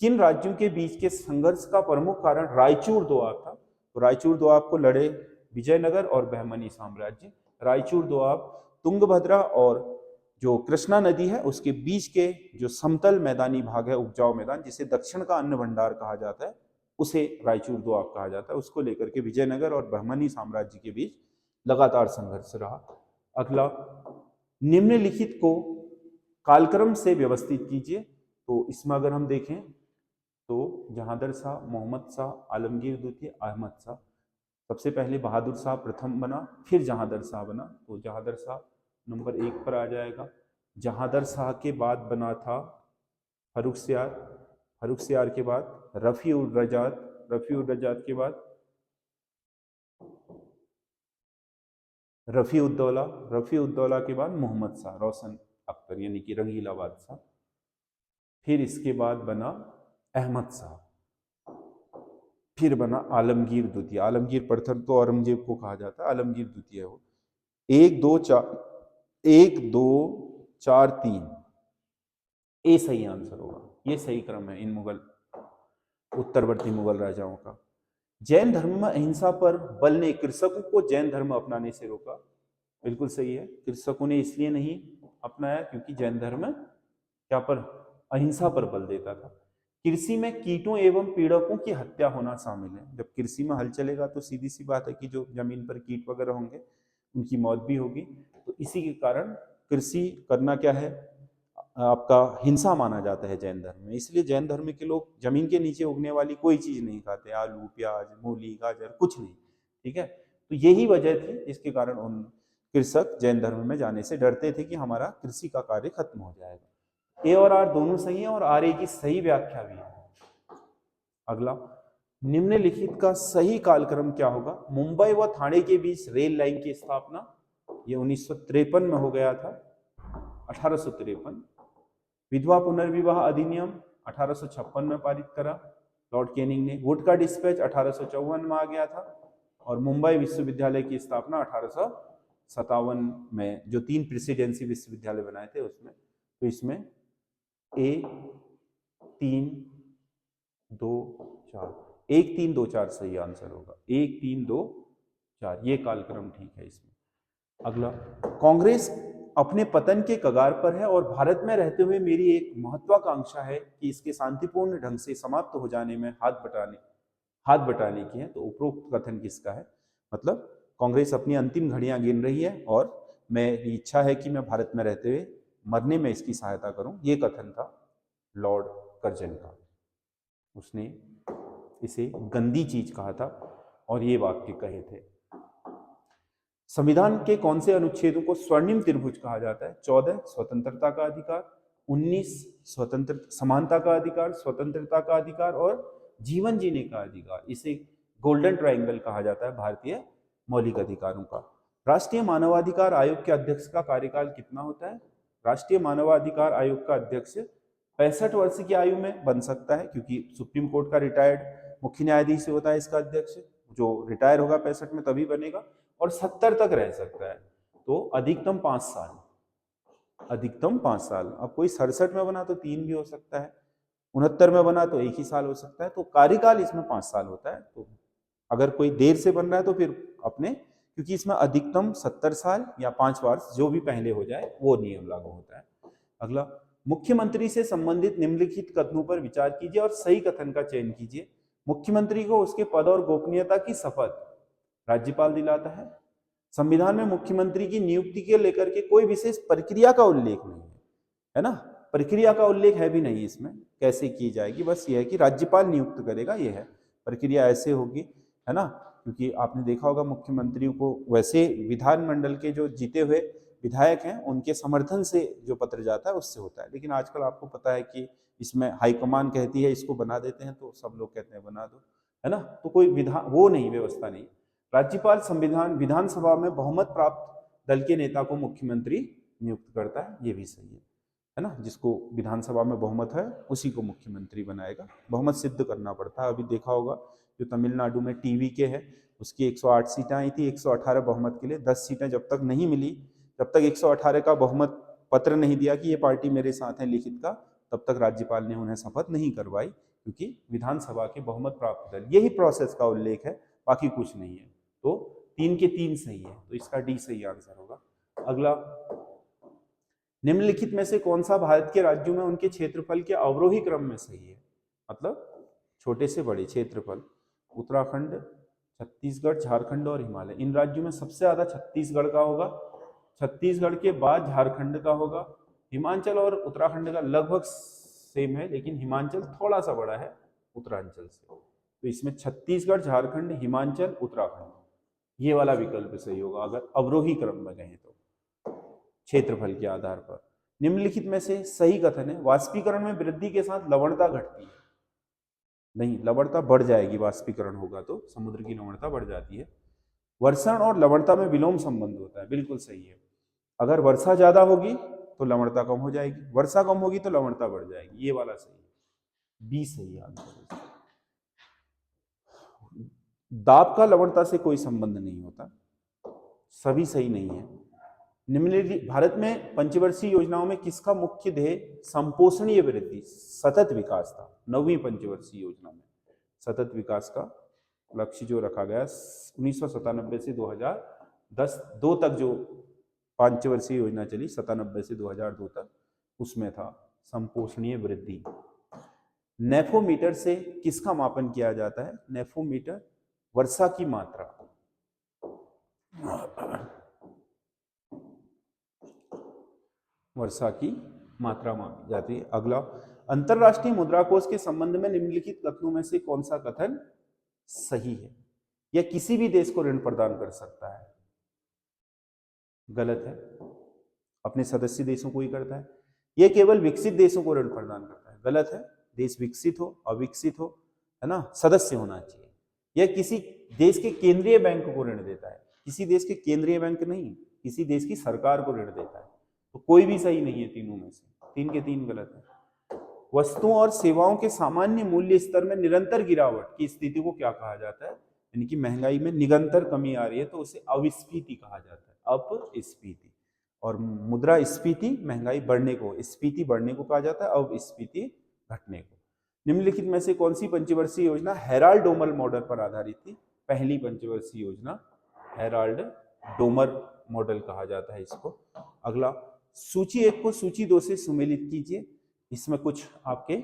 Speaker 1: किन राज्यों के बीच के संघर्ष का प्रमुख कारण रायचूर दोआब था? तो रायचूर दोआब को लड़े विजयनगर और बहमनी साम्राज्य। रायचूर दोआब तुंगभद्रा और जो कृष्णा नदी है उसके बीच के जो समतल मैदानी भाग है, उपजाऊ मैदान, जिसे दक्षिण का अन्न भंडार कहा जाता है, उसे रायचूर दोआब कहा जाता है। उसको लेकर के विजयनगर और बहमनी साम्राज्य के बीच लगातार संघर्ष रहा। अगला, निम्नलिखित को कालक्रम से व्यवस्थित कीजिए। तो इसमें अगर हम देखें तो जहांदर शाह, मोहम्मद शाह, आलमगीर द्वितीय, अहमद शाह। सबसे पहले बहादुर शाह प्रथम बना, फिर जहांदर शाह बना। तो जहांदर शाह नंबर 1 पर आ जाएगा। जहांदर शाह के बाद बना था फर्रुखसियार, फर्रुखसियार के बाद रफी उर रजात, रफी उर रजात के बाद रफी उद्दौला, रफी उद्दौला के बाद मोहम्मद शाह, रोशन अख्तर यानी कि रंगीला बादशाह। फिर इसके बाद बना अहमद शाह, फिर बना आलमगीर द्वितीय। आलमगीर प्रथम तो औरंगजेब को कहा जाता है, आलमगीर द्वितीय हो। 1 2 4, 1 2 4 3, ए सही आंसर होगा। ये सही क्रम है इन मुगल उत्तरवर्ती मुगल राजाओं का। जैन धर्म में अहिंसा पर बल ने कृषकों को जैन धर्म अपनाने से रोका। बिल्कुल सही है। कृषकों ने इसलिए नहीं अपनाया क्योंकि जैन धर्म क्या पर, अहिंसा पर बल देता था। कृषि में कीटों एवं पीड़कों की हत्या होना शामिल है। जब कृषि में हल चलेगा तो सीधी सी बात है कि जो जमीन पर कीट वगैरह होंगे उनकी मौत भी होगी। तो इसी के कारण कृषि करना क्या है, आपका हिंसा माना जाता है जैन धर्म में। इसलिए जैन धर्म के लोग जमीन के नीचे उगने वाली कोई चीज नहीं खाते, आलू, प्याज, मूली, गाजर, कुछ नहीं। ठीक है, तो यही वजह थी जिसके कारण उन कृषक जैन धर्म में जाने से डरते थे कि हमारा कृषि का कार्य खत्म हो जाएगा। ए और आर दोनों सही है और आर ए की सही व्याख्या भी है। अगला, निम्नलिखित का सही कालक्रम क्या होगा? मुंबई व ठाणे के बीच रेल लाइन की स्थापना, ये 1953 में हो गया था, 1853। विधवा पुनर्विवाह अधिनियम 1856 में पारित करा लॉर्ड कैनिंग ने। वुड का डिस्पैच 1854 में आ गया था। और मुंबई विश्वविद्यालय की स्थापना 1857 में, जो 3 प्रेसिडेंसी विश्वविद्यालय बनाए थे उसमें। तो इसमें ए 3 2 4, 1 3 2 4 सही आंसर होगा। 1 3 2 4 ये कालक्रम ठीक है इसमें। अगला, कांग्रेस अपने पतन के कगार पर है और भारत में रहते हुए मेरी एक महत्वाकांक्षा है कि इसके शांतिपूर्ण ढंग से समाप्त हो जाने में हाथ बटाने की है। तो उपरोक्त कथन किसका है? मतलब कांग्रेस अपनी अंतिम घड़ियां गिन रही है और मेरी इच्छा है कि मैं भारत में रहते हुए मरने में इसकी सहायता करूं। ये कथन था लॉर्ड कर्जन का। उसने इसे गंदी चीज कहा था और ये वाक्य कहे थे। संविधान के कौन से अनुच्छेदों को स्वर्णिम त्रिभुज कहा जाता है? 14 स्वतंत्रता का अधिकार, 19 स्वतंत्र समानता का अधिकार, स्वतंत्रता का अधिकार और जीवन जीने का अधिकार। इसे गोल्डन ट्रायंगल कहा जाता है भारतीय मौलिक अधिकारों का। राष्ट्रीय मानवाधिकार आयोग के अध्यक्ष का कार्यकाल कितना होता है? राष्ट्रीय मानवाधिकार आयोग का अध्यक्ष 65 वर्ष की आयु में बन सकता है क्योंकि सुप्रीम कोर्ट का रिटायर्ड मुख्य न्यायाधीश होता है इसका अध्यक्ष, जो रिटायर होगा 65 में तभी बनेगा, और 70 तक रह सकता है। तो अधिकतम 5 साल, अधिकतम 5 साल। अब कोई 67 में बना तो 3 भी हो सकता है, 69 में बना तो 1 ही साल हो सकता है। तो कार्यकाल इसमें 5 साल होता है। तो अगर कोई देर से बन रहा है तो फिर अपने, क्योंकि इसमें अधिकतम 70 साल या 5 वर्ष जो भी पहले हो जाए वो नियम लागू होता है। अगला, मुख्यमंत्री से संबंधित निम्नलिखित कथनों पर विचार कीजिए और सही कथन का चयन कीजिए। मुख्यमंत्री को उसके पद और गोपनीयता की शपथ राज्यपाल दिलाता है। संविधान में मुख्यमंत्री की नियुक्ति के लेकर के कोई विशेष प्रक्रिया का उल्लेख नहीं है ना, प्रक्रिया का उल्लेख है भी नहीं इसमें कैसे की जाएगी, बस यह है कि राज्यपाल नियुक्त करेगा, यह है प्रक्रिया ऐसे होगी, है ना। क्योंकि आपने देखा होगा मुख्यमंत्री को वैसे विधानमंडल के जो जीते हुए विधायक हैं उनके समर्थन से जो पत्र जाता है उससे होता है। लेकिन आजकल आपको पता है कि इसमें हाईकमान कहती है इसको बना देते हैं तो सब लोग कहते हैं बना दो, है ना। तो कोई विधान वो नहीं, व्यवस्था नहीं। राज्यपाल संविधान विधानसभा में बहुमत प्राप्त दल के नेता को मुख्यमंत्री नियुक्त करता है, ये भी सही है ना। जिसको विधानसभा में बहुमत है उसी को मुख्यमंत्री बनाएगा, बहुमत सिद्ध करना पड़ता है। अभी देखा होगा जो तमिलनाडु में टीवी के है उसकी 108 सीटें आई थी, 118 बहुमत के लिए, 10 सीटें जब तक नहीं मिली, जब तक 118 का बहुमत पत्र नहीं दिया कि ये पार्टी मेरे साथ है लिखित का, तब तक राज्यपाल ने उन्हें शपथ नहीं करवाई, क्योंकि विधानसभा के बहुमत प्राप्त दल, यही प्रोसेस का उल्लेख है, बाकी कुछ नहीं है। तो 3 के 3 सही है, तो इसका डी सही आंसर होगा। अगला, निम्नलिखित में से कौन सा भारत के राज्यों में उनके क्षेत्रफल के अवरोही क्रम में सही है? मतलब छोटे से बड़े क्षेत्रफल, उत्तराखंड, छत्तीसगढ़, झारखंड और हिमालय, इन राज्यों में सबसे ज्यादा छत्तीसगढ़ का होगा, छत्तीसगढ़ के बाद झारखंड का होगा। हिमाचल और उत्तराखंड का लगभग सेम है, लेकिन हिमाचल थोड़ा सा बड़ा है उत्तरांचल से। तो इसमें छत्तीसगढ़, झारखंड, हिमाचल, उत्तराखंड, ये वाला विकल्प सही होगा अगर अवरोही क्रम में गए तो, क्षेत्रफल के आधार पर। निम्नलिखित में से सही कथन है, वाष्पीकरण में वृद्धि के साथ लवणता घटती है। नहीं, लवणता बढ़ जाएगी, वाष्पीकरण होगा तो समुद्र की लवणता बढ़ जाती है। वर्षण और लवणता में विलोम संबंध होता है, बिल्कुल सही है। अगर वर्षा ज्यादा होगी तो लवणता कम हो जाएगी, वर्षा कम होगी तो लवणता बढ़ जाएगी, ये वाला सही है, बी सही है आंसर। दाब का लवणता से कोई संबंध नहीं होता, सभी सही नहीं है। निम्नलिखित भारत में पंचवर्षीय योजनाओं में किसका मुख्य ध्येय संपोषणीय वृद्धि, सतत विकास था। 9वीं पंचवर्षीय योजना में सतत विकास का लक्ष्य जो रखा गया 1997 से 2010 तक, जो पंचवर्षीय योजना चली 97 से 2002 तक, उसमें था संपोषणीय वृद्धि। नेफोमीटर से किसका मापन किया जाता है? नेफोमीटर वर्षा की मात्रा, वर्षा की मात्रा मापी जाती है। अगला, अंतरराष्ट्रीय मुद्रा कोष के संबंध में निम्नलिखित कथनों में से कौन सा कथन सही है? यह किसी भी देश को ऋण प्रदान कर सकता है, गलत है, अपने सदस्य देशों को ही करता है। यह केवल विकसित देशों को ऋण प्रदान करता है, गलत है, देश विकसित हो अविकसित हो, है ना, सदस्य होना चाहिए। यह किसी देश के केंद्रीय बैंक को ऋण देता है, किसी देश के केंद्रीय बैंक नहीं, किसी देश की सरकार को ऋण देता है। तो कोई भी सही नहीं है तीनों में से, 3 के 3 गलत है। वस्तुओं और सेवाओं के सामान्य मूल्य स्तर में निरंतर गिरावट की स्थिति को क्या कहा जाता है? यानी कि महंगाई में निरंतर कमी आ रही है तो उसे अविस्फीति कहा जाता है, अपस्फीति। और मुद्रा स्फीति महंगाई बढ़ने को, स्फीति बढ़ने को कहा जाता है, अपस्फीति घटने को। निम्नलिखित में से कौन सी पंचवर्षीय योजना हेराल्ड डोमर मॉडल पर आधारित थी? पहली पंचवर्षीय योजना हेराल्ड डोमर मॉडल कहा जाता है इसको। अगला, सूची 1 को सूची 2 से सुमेलित कीजिए। इसमें कुछ आपके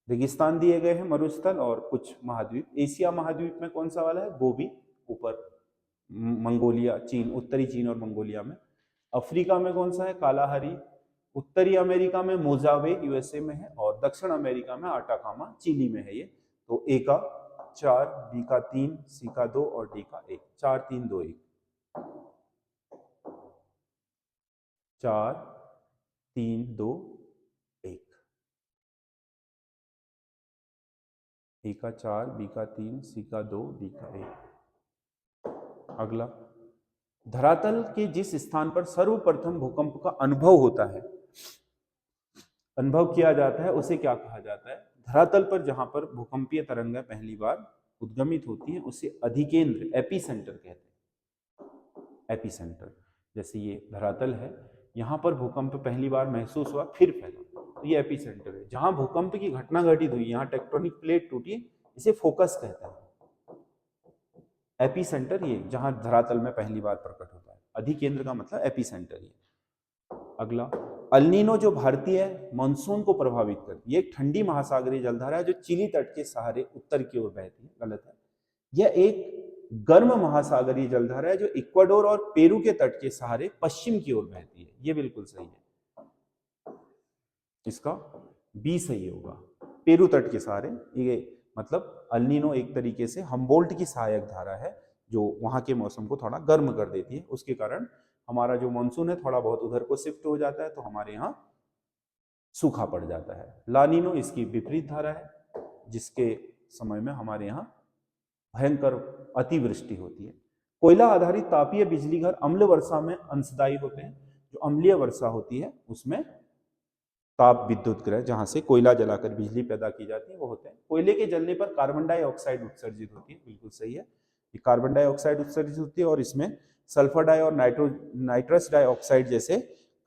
Speaker 1: रेगिस्तान दिए गए हैं, मरुस्थल, और कुछ महाद्वीप। एशिया महाद्वीप में कौन सा वाला है? गोबी, ऊपर मंगोलिया, चीन, उत्तरी चीन और मंगोलिया में। अफ्रीका में कौन सा है? कालाहारी। उत्तरी अमेरिका में मोजावे, यूएसए में है, और दक्षिण अमेरिका में आटाकामा, चिली में है ये। तो ए का 4, बी का 3, सी का 2 और डी का 1। 4 3 2 1, 4 3 2 1। ए का 4, बी का 3, सी का 2, डी का 1। अगला, धरातल के जिस स्थान पर सर्वप्रथम भूकंप का अनुभव होता है, अनुभव किया जाता है, उसे क्या कहा जाता है? धरातल पर जहां पर भूकंपीय तरंगें पहली बार उद्गमित होती हैं उसे अधिकेंद्र, एपीसेंटर कहते हैं। एपीसेंटर, जैसे ये धरातल है, यहाँ पर भूकंप पहली बार महसूस हुआ फिर फैला, तो ये एपीसेंटर है। जहां भूकंप की घटना घटित हुई, यहाँ टेक्टोनिक प्लेट टूटी, इसे फोकस कहते हैं। एपीसेंटर ये जहां धरातल में पहली बार प्रकट होता है, अधिकेंद्र का मतलब एपीसेंटर ये। अगला, अल्नीनो जो भारतीय मानसून को प्रभावित करती है, एक ठंडी महासागरीय जलधारा है जो चिली तट के सहारे उत्तर की ओर बहती है, गलत है। यह एक गर्म महासागरीय जलधारा है जो इक्वाडोर और पेरू के तट के सहारे पश्चिम की ओर बहती है, ये बिल्कुल सही है, इसका बी सही होगा। पेरू तट के सहारे, ये मतलब अल्नीनो एक तरीके से हम्बोल्ट की सहायक धारा है जो वहां के मौसम को थोड़ा गर्म कर देती है, उसके कारण हमारा जो मानसून है थोड़ा बहुत उधर को शिफ्ट हो जाता है, तो हमारे यहाँ सूखा पड़ जाता है। लानीनो इसकी विपरीत धारा है, जिसके समय में हमारे यहाँ भयंकर अतिवृष्टि होती है। कोयला आधारित तापीय बिजली घर अम्ल वर्षा में अंशदायी होते हैं। जो अम्लीय वर्षा होती है उसमें ताप विद्युत ग्रह, जहां से कोयला जलाकर बिजली पैदा की जाती है, वो होते हैं। कोयले के जलने पर कार्बन डाइऑक्साइड उत्सर्जित होती है, बिल्कुल सही है, ये कार्बन डाइऑक्साइड उत्सर्जित होती है, और इसमें सल्फर डाई और नाइट्रस डाइऑक्साइड जैसे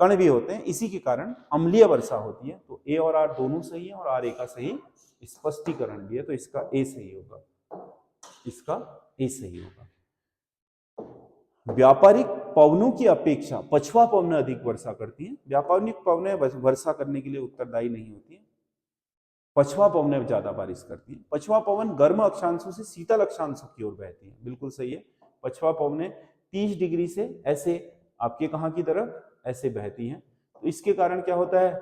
Speaker 1: कण भी होते हैं, इसी के कारण अम्लीय वर्षा होती है। तो ए और आर दोनों सही है, और आर ए का सही स्पष्टीकरण भी है, तो इसका ए सही होगा, इसका ए सही होगा। व्यापारिक पवनों की अपेक्षा पछुआ पवनें अधिक वर्षा करती हैं। व्यापारिक पवनें वर्षा करने के लिए उत्तरदायी नहीं होती हैं। पछवा पवनें ज्यादा बारिश करती हैं। पछवा पवन गर्म अक्षांशों से शीतल अक्षांशों की ओर बहती है, बिल्कुल सही है। पछवा पवनें 30 डिग्री से ऐसे आपके कहाँ की तरफ, ऐसे बहती हैं। तो इसके कारण क्या होता है,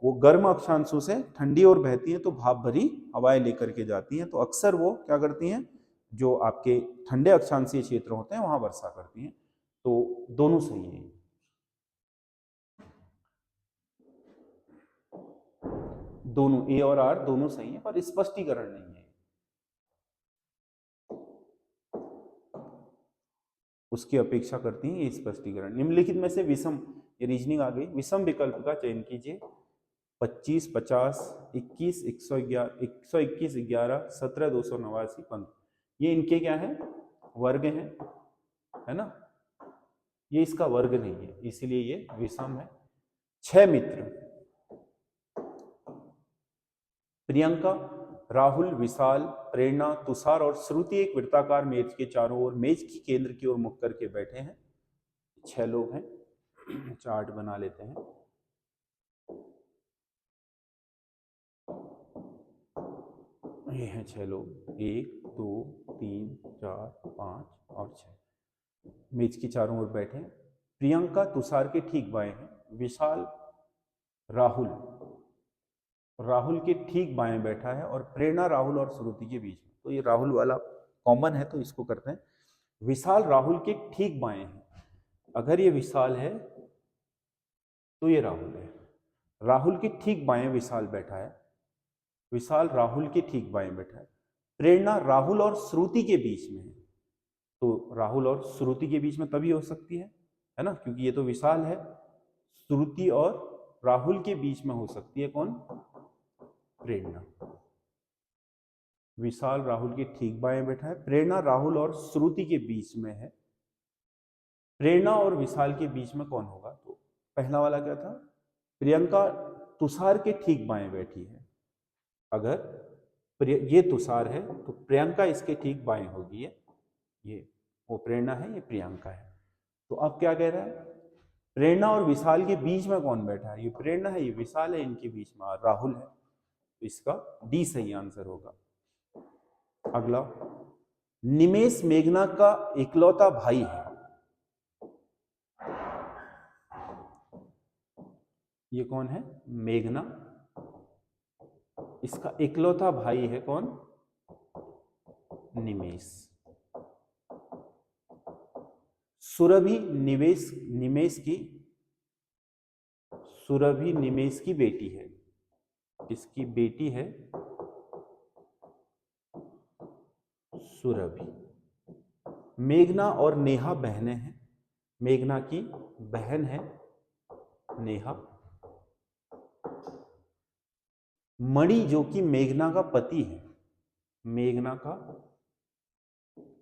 Speaker 1: वो गर्म अक्षांशों से ठंडी ओर बहती हैं तो भाप भरी हवाएं लेकर के जाती हैं। तो अक्सर वो क्या करती हैं, जो आपके ठंडे अक्षांशीय क्षेत्र होते हैं वहां वर्षा करती हैं। तो दोनों सही है। दोनों ए और आर दोनों सही है, पर स्पष्टीकरण नहीं है। उसकी अपेक्षा करती हैं ये स्पष्टीकरण। निम्नलिखित में से विषम, ये रीजनिंग आ गई, विषम विकल्प का चयन कीजिए। 25, 50, 21, 121, 11, 17, 289, 15। ये इनके क्या है, वर्ग हैं, है ना। ये इसका वर्ग नहीं है, इसीलिए ये विषम है। 6 मित्र, प्रियंका, राहुल, विशाल, प्रेरणा, तुषार और श्रुति एक वृत्ताकार मेज के चारों ओर मेज की केंद्र की ओर मुख करके बैठे हैं। 6 लोग हैं। चार्ट बना लेते हैं। ये हैं 6 लोग, 1, 2, 3, 4, 5 और 6 मेज की चारों ओर बैठे हैं। प्रियंका तुषार के ठीक बाएं हैं, विशाल राहुल के ठीक बाएं बैठा है और प्रेरणा राहुल और श्रुति के बीच में। तो ये राहुल वाला कॉमन है तो इसको करते हैं। विशाल राहुल के ठीक बाएं हैं। अगर ये विशाल है तो ये राहुल है। राहुल के ठीक बाएं विशाल बैठा है, विशाल राहुल के ठीक बाएं बैठा है। प्रेरणा राहुल और श्रुति के बीच में है। तो राहुल और श्रुति के बीच में तभी हो सकती है ना, क्योंकि ये तो विशाल है। श्रुति और राहुल के बीच में हो सकती है कौन, प्रेरणा। विशाल राहुल के ठीक बाएं बैठा है, प्रेरणा राहुल और श्रुति के बीच में है। प्रेरणा और विशाल के बीच में कौन होगा, तो पहला वाला क्या था, प्रियंका तुषार के ठीक बाएं बैठी है। अगर ये तुषार है तो प्रियंका इसके ठीक बाएं होगी। ये वो प्रेरणा है, ये प्रियंका है। तो अब क्या कह रहा है, प्रेरणा और विशाल के बीच में कौन बैठा है, ये प्रेरणा है, ये विशाल है, इनके बीच में राहुल है। तो इसका डी सही आंसर होगा। अगला, निमेश मेघना का इकलौता भाई है। ये कौन है, मेघना, इसका इकलौता भाई है कौन, निमेश। सुरभि निमेश की बेटी है। इसकी बेटी है सुरभि। मेघना और नेहा बहनें हैं। मेघना की बहन है नेहा। मणि जो कि मेघना का पति है, मेघना का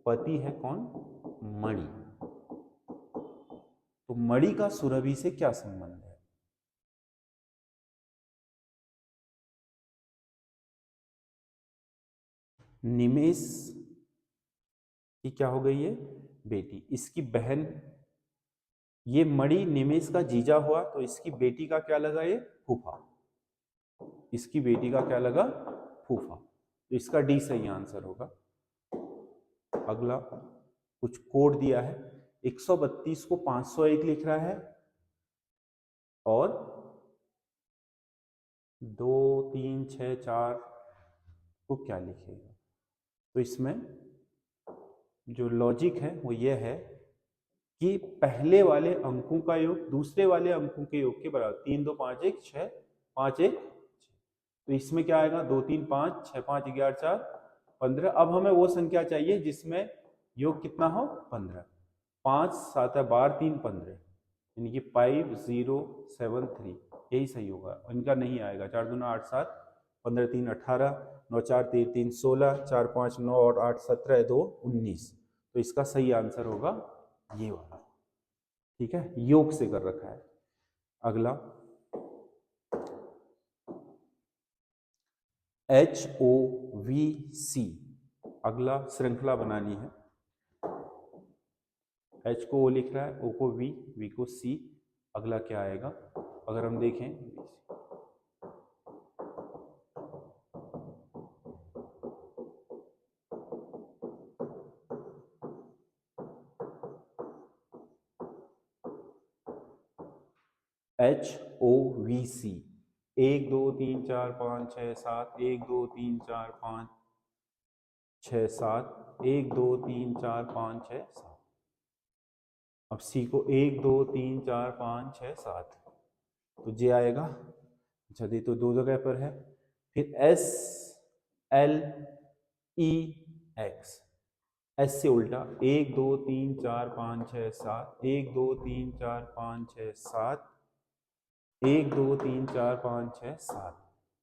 Speaker 1: पति है कौन, मणि। तो मणि का सुरभि से क्या संबंध है, निमेश की क्या हो गई है, बेटी। इसकी बहन, ये मणि निमेश का जीजा हुआ तो इसकी बेटी का क्या लगा, ये फूफा। इसकी बेटी का क्या लगा, फूफा। तो इसका डी सही आंसर होगा। अगला, कुछ कोड दिया है, 132 को 501 लिख रहा है और 2, 3, 6, 4 को क्या लिखेगा। तो इसमें जो लॉजिक है वो ये है कि पहले वाले अंकों का योग दूसरे वाले अंकों के योग के बराबर, 3, 2, 5, 1, 6, 5, 1, 6। तो इसमें क्या आएगा, 2, 3, 5, 6, 5, 11, 4, 15। अब हमें वो संख्या चाहिए जिसमें योग कितना हो, 15। 5, 7, 12, 3, 15, यानी कि 5073, यही सही होगा। इनका नहीं आएगा, 4 दूना 8, 7, 15 3 18, 9 4 3 3 16, 4 5 9 और 8 17, 2 19। तो इसका सही आंसर होगा ये वाला। ठीक है, योग से कर रखा है। अगला, HOVC, अगला श्रृंखला बनानी है। H को O लिख रहा है, O को V, V को C। अगला क्या आएगा, अगर हम देखें HOVC 1 2 3 4 5 6 7 1 2 3 4 5 6 7 1 2 3 4 5 6 7। अब C को 1 2 3 4 5 6 7 तो J आएगा। अच्छा ये तो दो जगह पर है। फिर SLEX एस से उल्टा 1 2 3 4 5 6 7 1 2 3 4 5 6 7 1 2 3 4 5 6 7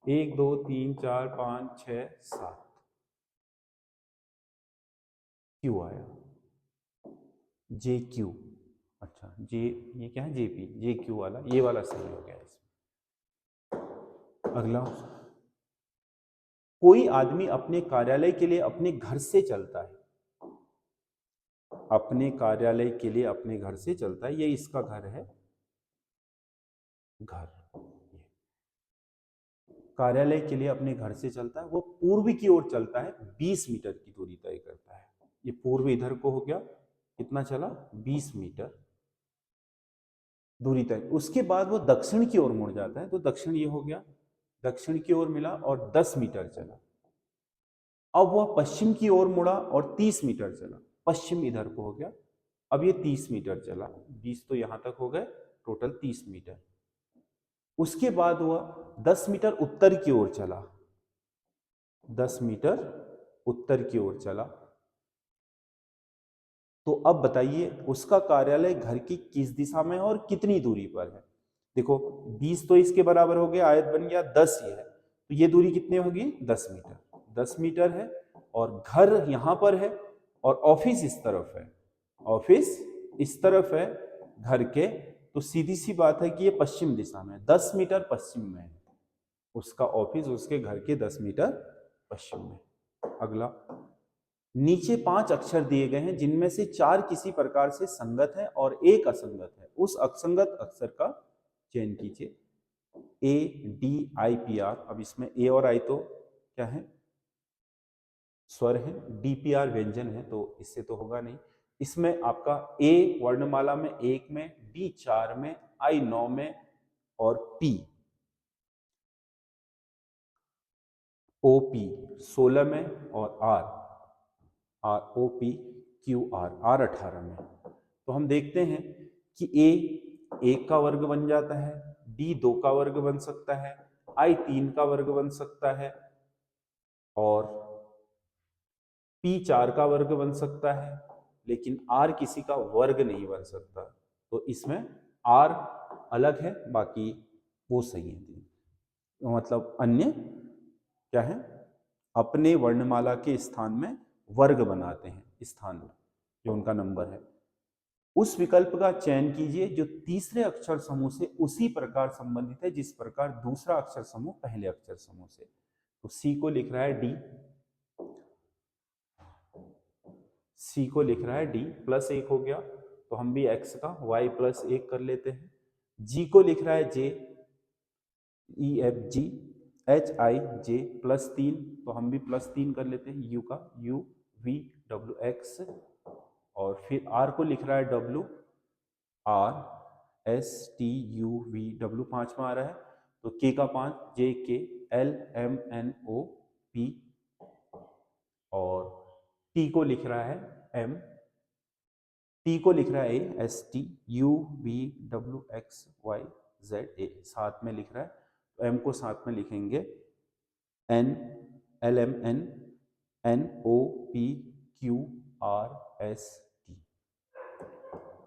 Speaker 1: 1 2 3 4 5 6 7 क्यू आया JQ। अच्छा जे ये क्या है JP JQ वाला ये वाला सही हो गया इसमें। अगला कोई आदमी अपने कार्यालय के लिए अपने घर से चलता है। अपने कार्यालय के लिए अपने घर से चलता है। ये इसका घर है घर। कार्यालय के लिए अपने घर से चलता है। वो पूर्व की ओर चलता है 20 मीटर की दूरी तय करता है। ये पूर्व इधर को हो गया कितना चला 20 मीटर दूरी तय। उसके बाद वो दक्षिण की ओर मुड़ जाता है तो दक्षिण ये हो गया दक्षिण की ओर मिला और 10 मीटर चला। अब वह पश्चिम की ओर मुड़ा और 30 मीटर चला। पश्चिम इधर को हो गया। अब ये 30 मीटर चला 20 तो यहां तक हो गए टोटल 30 मीटर। उसके बाद वह 10 मीटर उत्तर की ओर चला 10 मीटर उत्तर की ओर चला। तो अब बताइए उसका कार्यालय घर की किस दिशा में है और कितनी दूरी पर है। देखो 20 तो इसके बराबर हो गया आयत बन गया 10 ये है तो ये दूरी कितनी होगी 10 मीटर 10 मीटर है। और घर यहां पर है और ऑफिस इस तरफ है ऑफिस इस तरफ है घर के। तो सीधी सी बात है कि ये पश्चिम दिशा में 10 मीटर पश्चिम में है उसका ऑफिस उसके घर के 10 मीटर पश्चिम में। अगला नीचे 5 अक्षर दिए गए हैं जिनमें से 4 किसी प्रकार से संगत है और एक असंगत है। उस असंगत अक्षर का चयन कीजिए। ADIPR। अब इसमें ए और आई तो क्या है स्वर है DPR व्यंजन है तो इससे तो होगा नहीं। इसमें आपका A वर्णमाला में 1 में D 4 में I 9 में और P OP 16 में और ROPQR R 18 में। तो हम देखते हैं कि A 1 का वर्ग बन जाता है D 2 का वर्ग बन सकता है I 3 का वर्ग बन सकता है और P 4 का वर्ग बन सकता है लेकिन R किसी का वर्ग नहीं बन सकता। तो इसमें R अलग है बाकी वो सही है। तो मतलब अन्य क्या है अपने वर्णमाला के स्थान में वर्ग बनाते हैं स्थान जो उनका नंबर है। उस विकल्प का चयन कीजिए जो तीसरे अक्षर समूह से उसी प्रकार संबंधित है जिस प्रकार दूसरा अक्षर समूह पहले अक्षर समूह से। तो C को लिख रहा है D C को लिख रहा है D +1 हो गया तो हम भी X का Y +1 कर लेते हैं। G को लिख रहा है J EFG HIJ +3 तो हम भी +3 कर लेते हैं। U का UVWX और फिर R को लिख रहा है W RSTUVW 5 में आ रहा है तो K का 5 JK LMNOP और T को लिख रहा है M T को लिख रहा है STUVWXYZA साथ में लिख रहा है तो M को साथ में लिखेंगे N LMN NOPQRST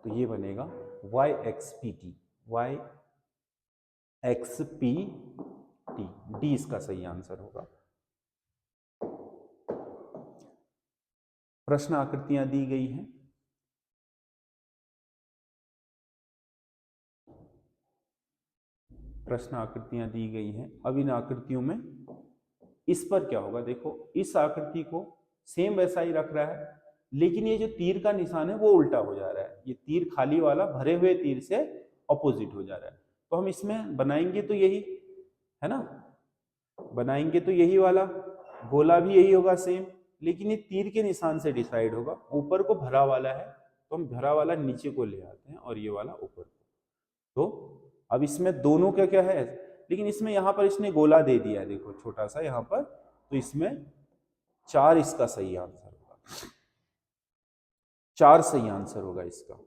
Speaker 1: तो ये बनेगा YXPT D इसका सही आंसर होगा। प्रश्न आकृतियां दी गई हैं। प्रश्न आकृतियां दी गई हैं। अब इन आकृतियों में इस पर क्या होगा देखो इस आकृति को सेम वैसा ही रख रहा है लेकिन ये जो तीर का निशान है वो उल्टा हो जा रहा है। ये तीर खाली वाला भरे हुए तीर से ऑपोजिट हो जा रहा है। तो हम इसमें बनाएंगे तो यही है ना बनाएंगे तो यही वाला गोला भी यही होगा सेम लेकिन ये तीर के निशान से डिसाइड होगा। ऊपर को भरा वाला है तो हम भरा वाला नीचे को ले आते हैं और ये वाला ऊपर को। तो अब इसमें दोनों का क्या है, लेकिन इसमें यहाँ पर इसने गोला दे दिया है, देखो छोटा सा यहाँ पर, तो इसमें 4 इसका सही आंसर होगा, 4 सही आंसर होगा इसका।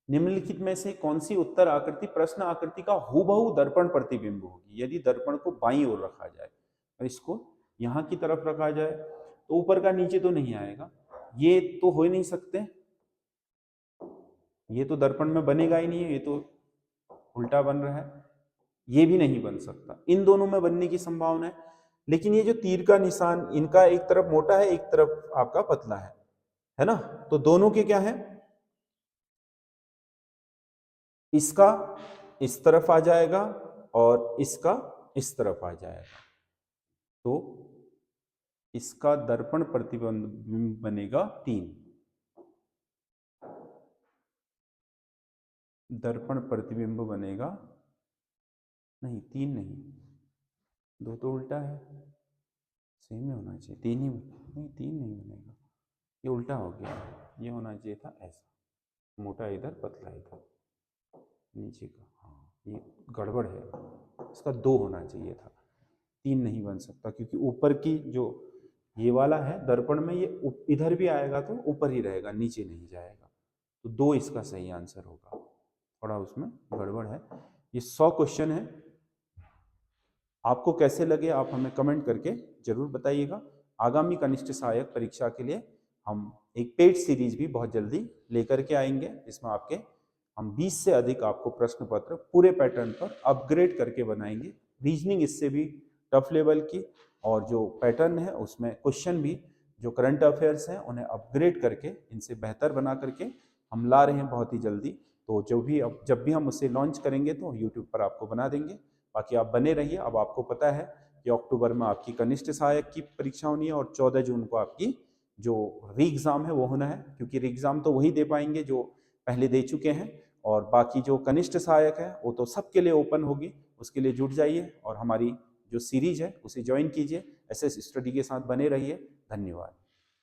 Speaker 1: निम्नलिखित में से कौन सी उत्तर आकृति प्रश्न आकृति का हूबहू दर्पण प्रतिबिंब होगी यदि दर्पण को बाईं ओर रखा जाए, और इसको यहां की तरफ रखा जाए तो ऊपर का नीचे तो नहीं आएगा, ये तो हो ही नहीं सकते, ये तो दर्पण में बनेगा ही नहीं है, ये तो उल्टा बन रहा है, ये भी नहीं बन सकता, इन दोनों में बनने की संभावना है। लेकिन ये जो तीर का निशान, इनका एक तरफ मोटा है एक तरफ आपका पतला है ना, तो दोनों के क्या है, इसका इस तरफ आ जाएगा और इसका इस तरफ आ जाएगा, तो इसका दर्पण प्रतिबिंब बनेगा 3, दर्पण प्रतिबिंब बनेगा नहीं 3 नहीं, 2 तो उल्टा है, सेम ही होना चाहिए, 3 ही, नहीं 3 नहीं बनेगा, ये उल्टा हो गया, ये होना चाहिए था ऐसा, मोटा इधर पतला इधर नीचे का, हाँ ये गड़बड़ है, इसका 2 होना चाहिए था, 3 नहीं बन सकता, क्योंकि ऊपर की जो ये वाला है दर्पण में, ये इधर भी आएगा तो ऊपर ही रहेगा, नीचे नहीं जाएगा, तो 2 इसका सही आंसर होगा, थोड़ा उसमें गड़बड़ है। ये 100 क्वेश्चन है, आपको कैसे लगे आप हमें कमेंट करके जरूर बताइएगा। आगामी कनिष्ठ सहायक परीक्षा के लिए हम एक पेड सीरीज भी बहुत जल्दी लेकर के आएंगे, जिसमें आपके हम 20 से अधिक आपको प्रश्न पत्र पूरे पैटर्न पर अपग्रेड करके बनाएंगे, रीजनिंग इससे भी टफ लेवल की, और जो पैटर्न है उसमें क्वेश्चन भी जो करंट अफेयर्स हैं उन्हें अपग्रेड करके इनसे बेहतर बना करके हम ला रहे हैं बहुत ही जल्दी। तो जब भी हम उसे लॉन्च करेंगे तो यूट्यूब पर आपको बना देंगे। बाकी आप बने रहिए। अब आपको पता है कि अक्टूबर में आपकी कनिष्ठ सहायक की परीक्षा होनी है और 14 जून को आपकी जो री एग्ज़ाम है वो होना है, क्योंकि री एग्ज़ाम तो वही दे पाएंगे जो पहले दे चुके हैं, और बाकी जो कनिष्ठ सहायक है वो तो सबके लिए ओपन होगी। उसके लिए जुट जाइए और हमारी जो सीरीज है उसे ज्वाइन कीजिए। एसएस स्टडी के साथ बने रहिए। धन्यवाद।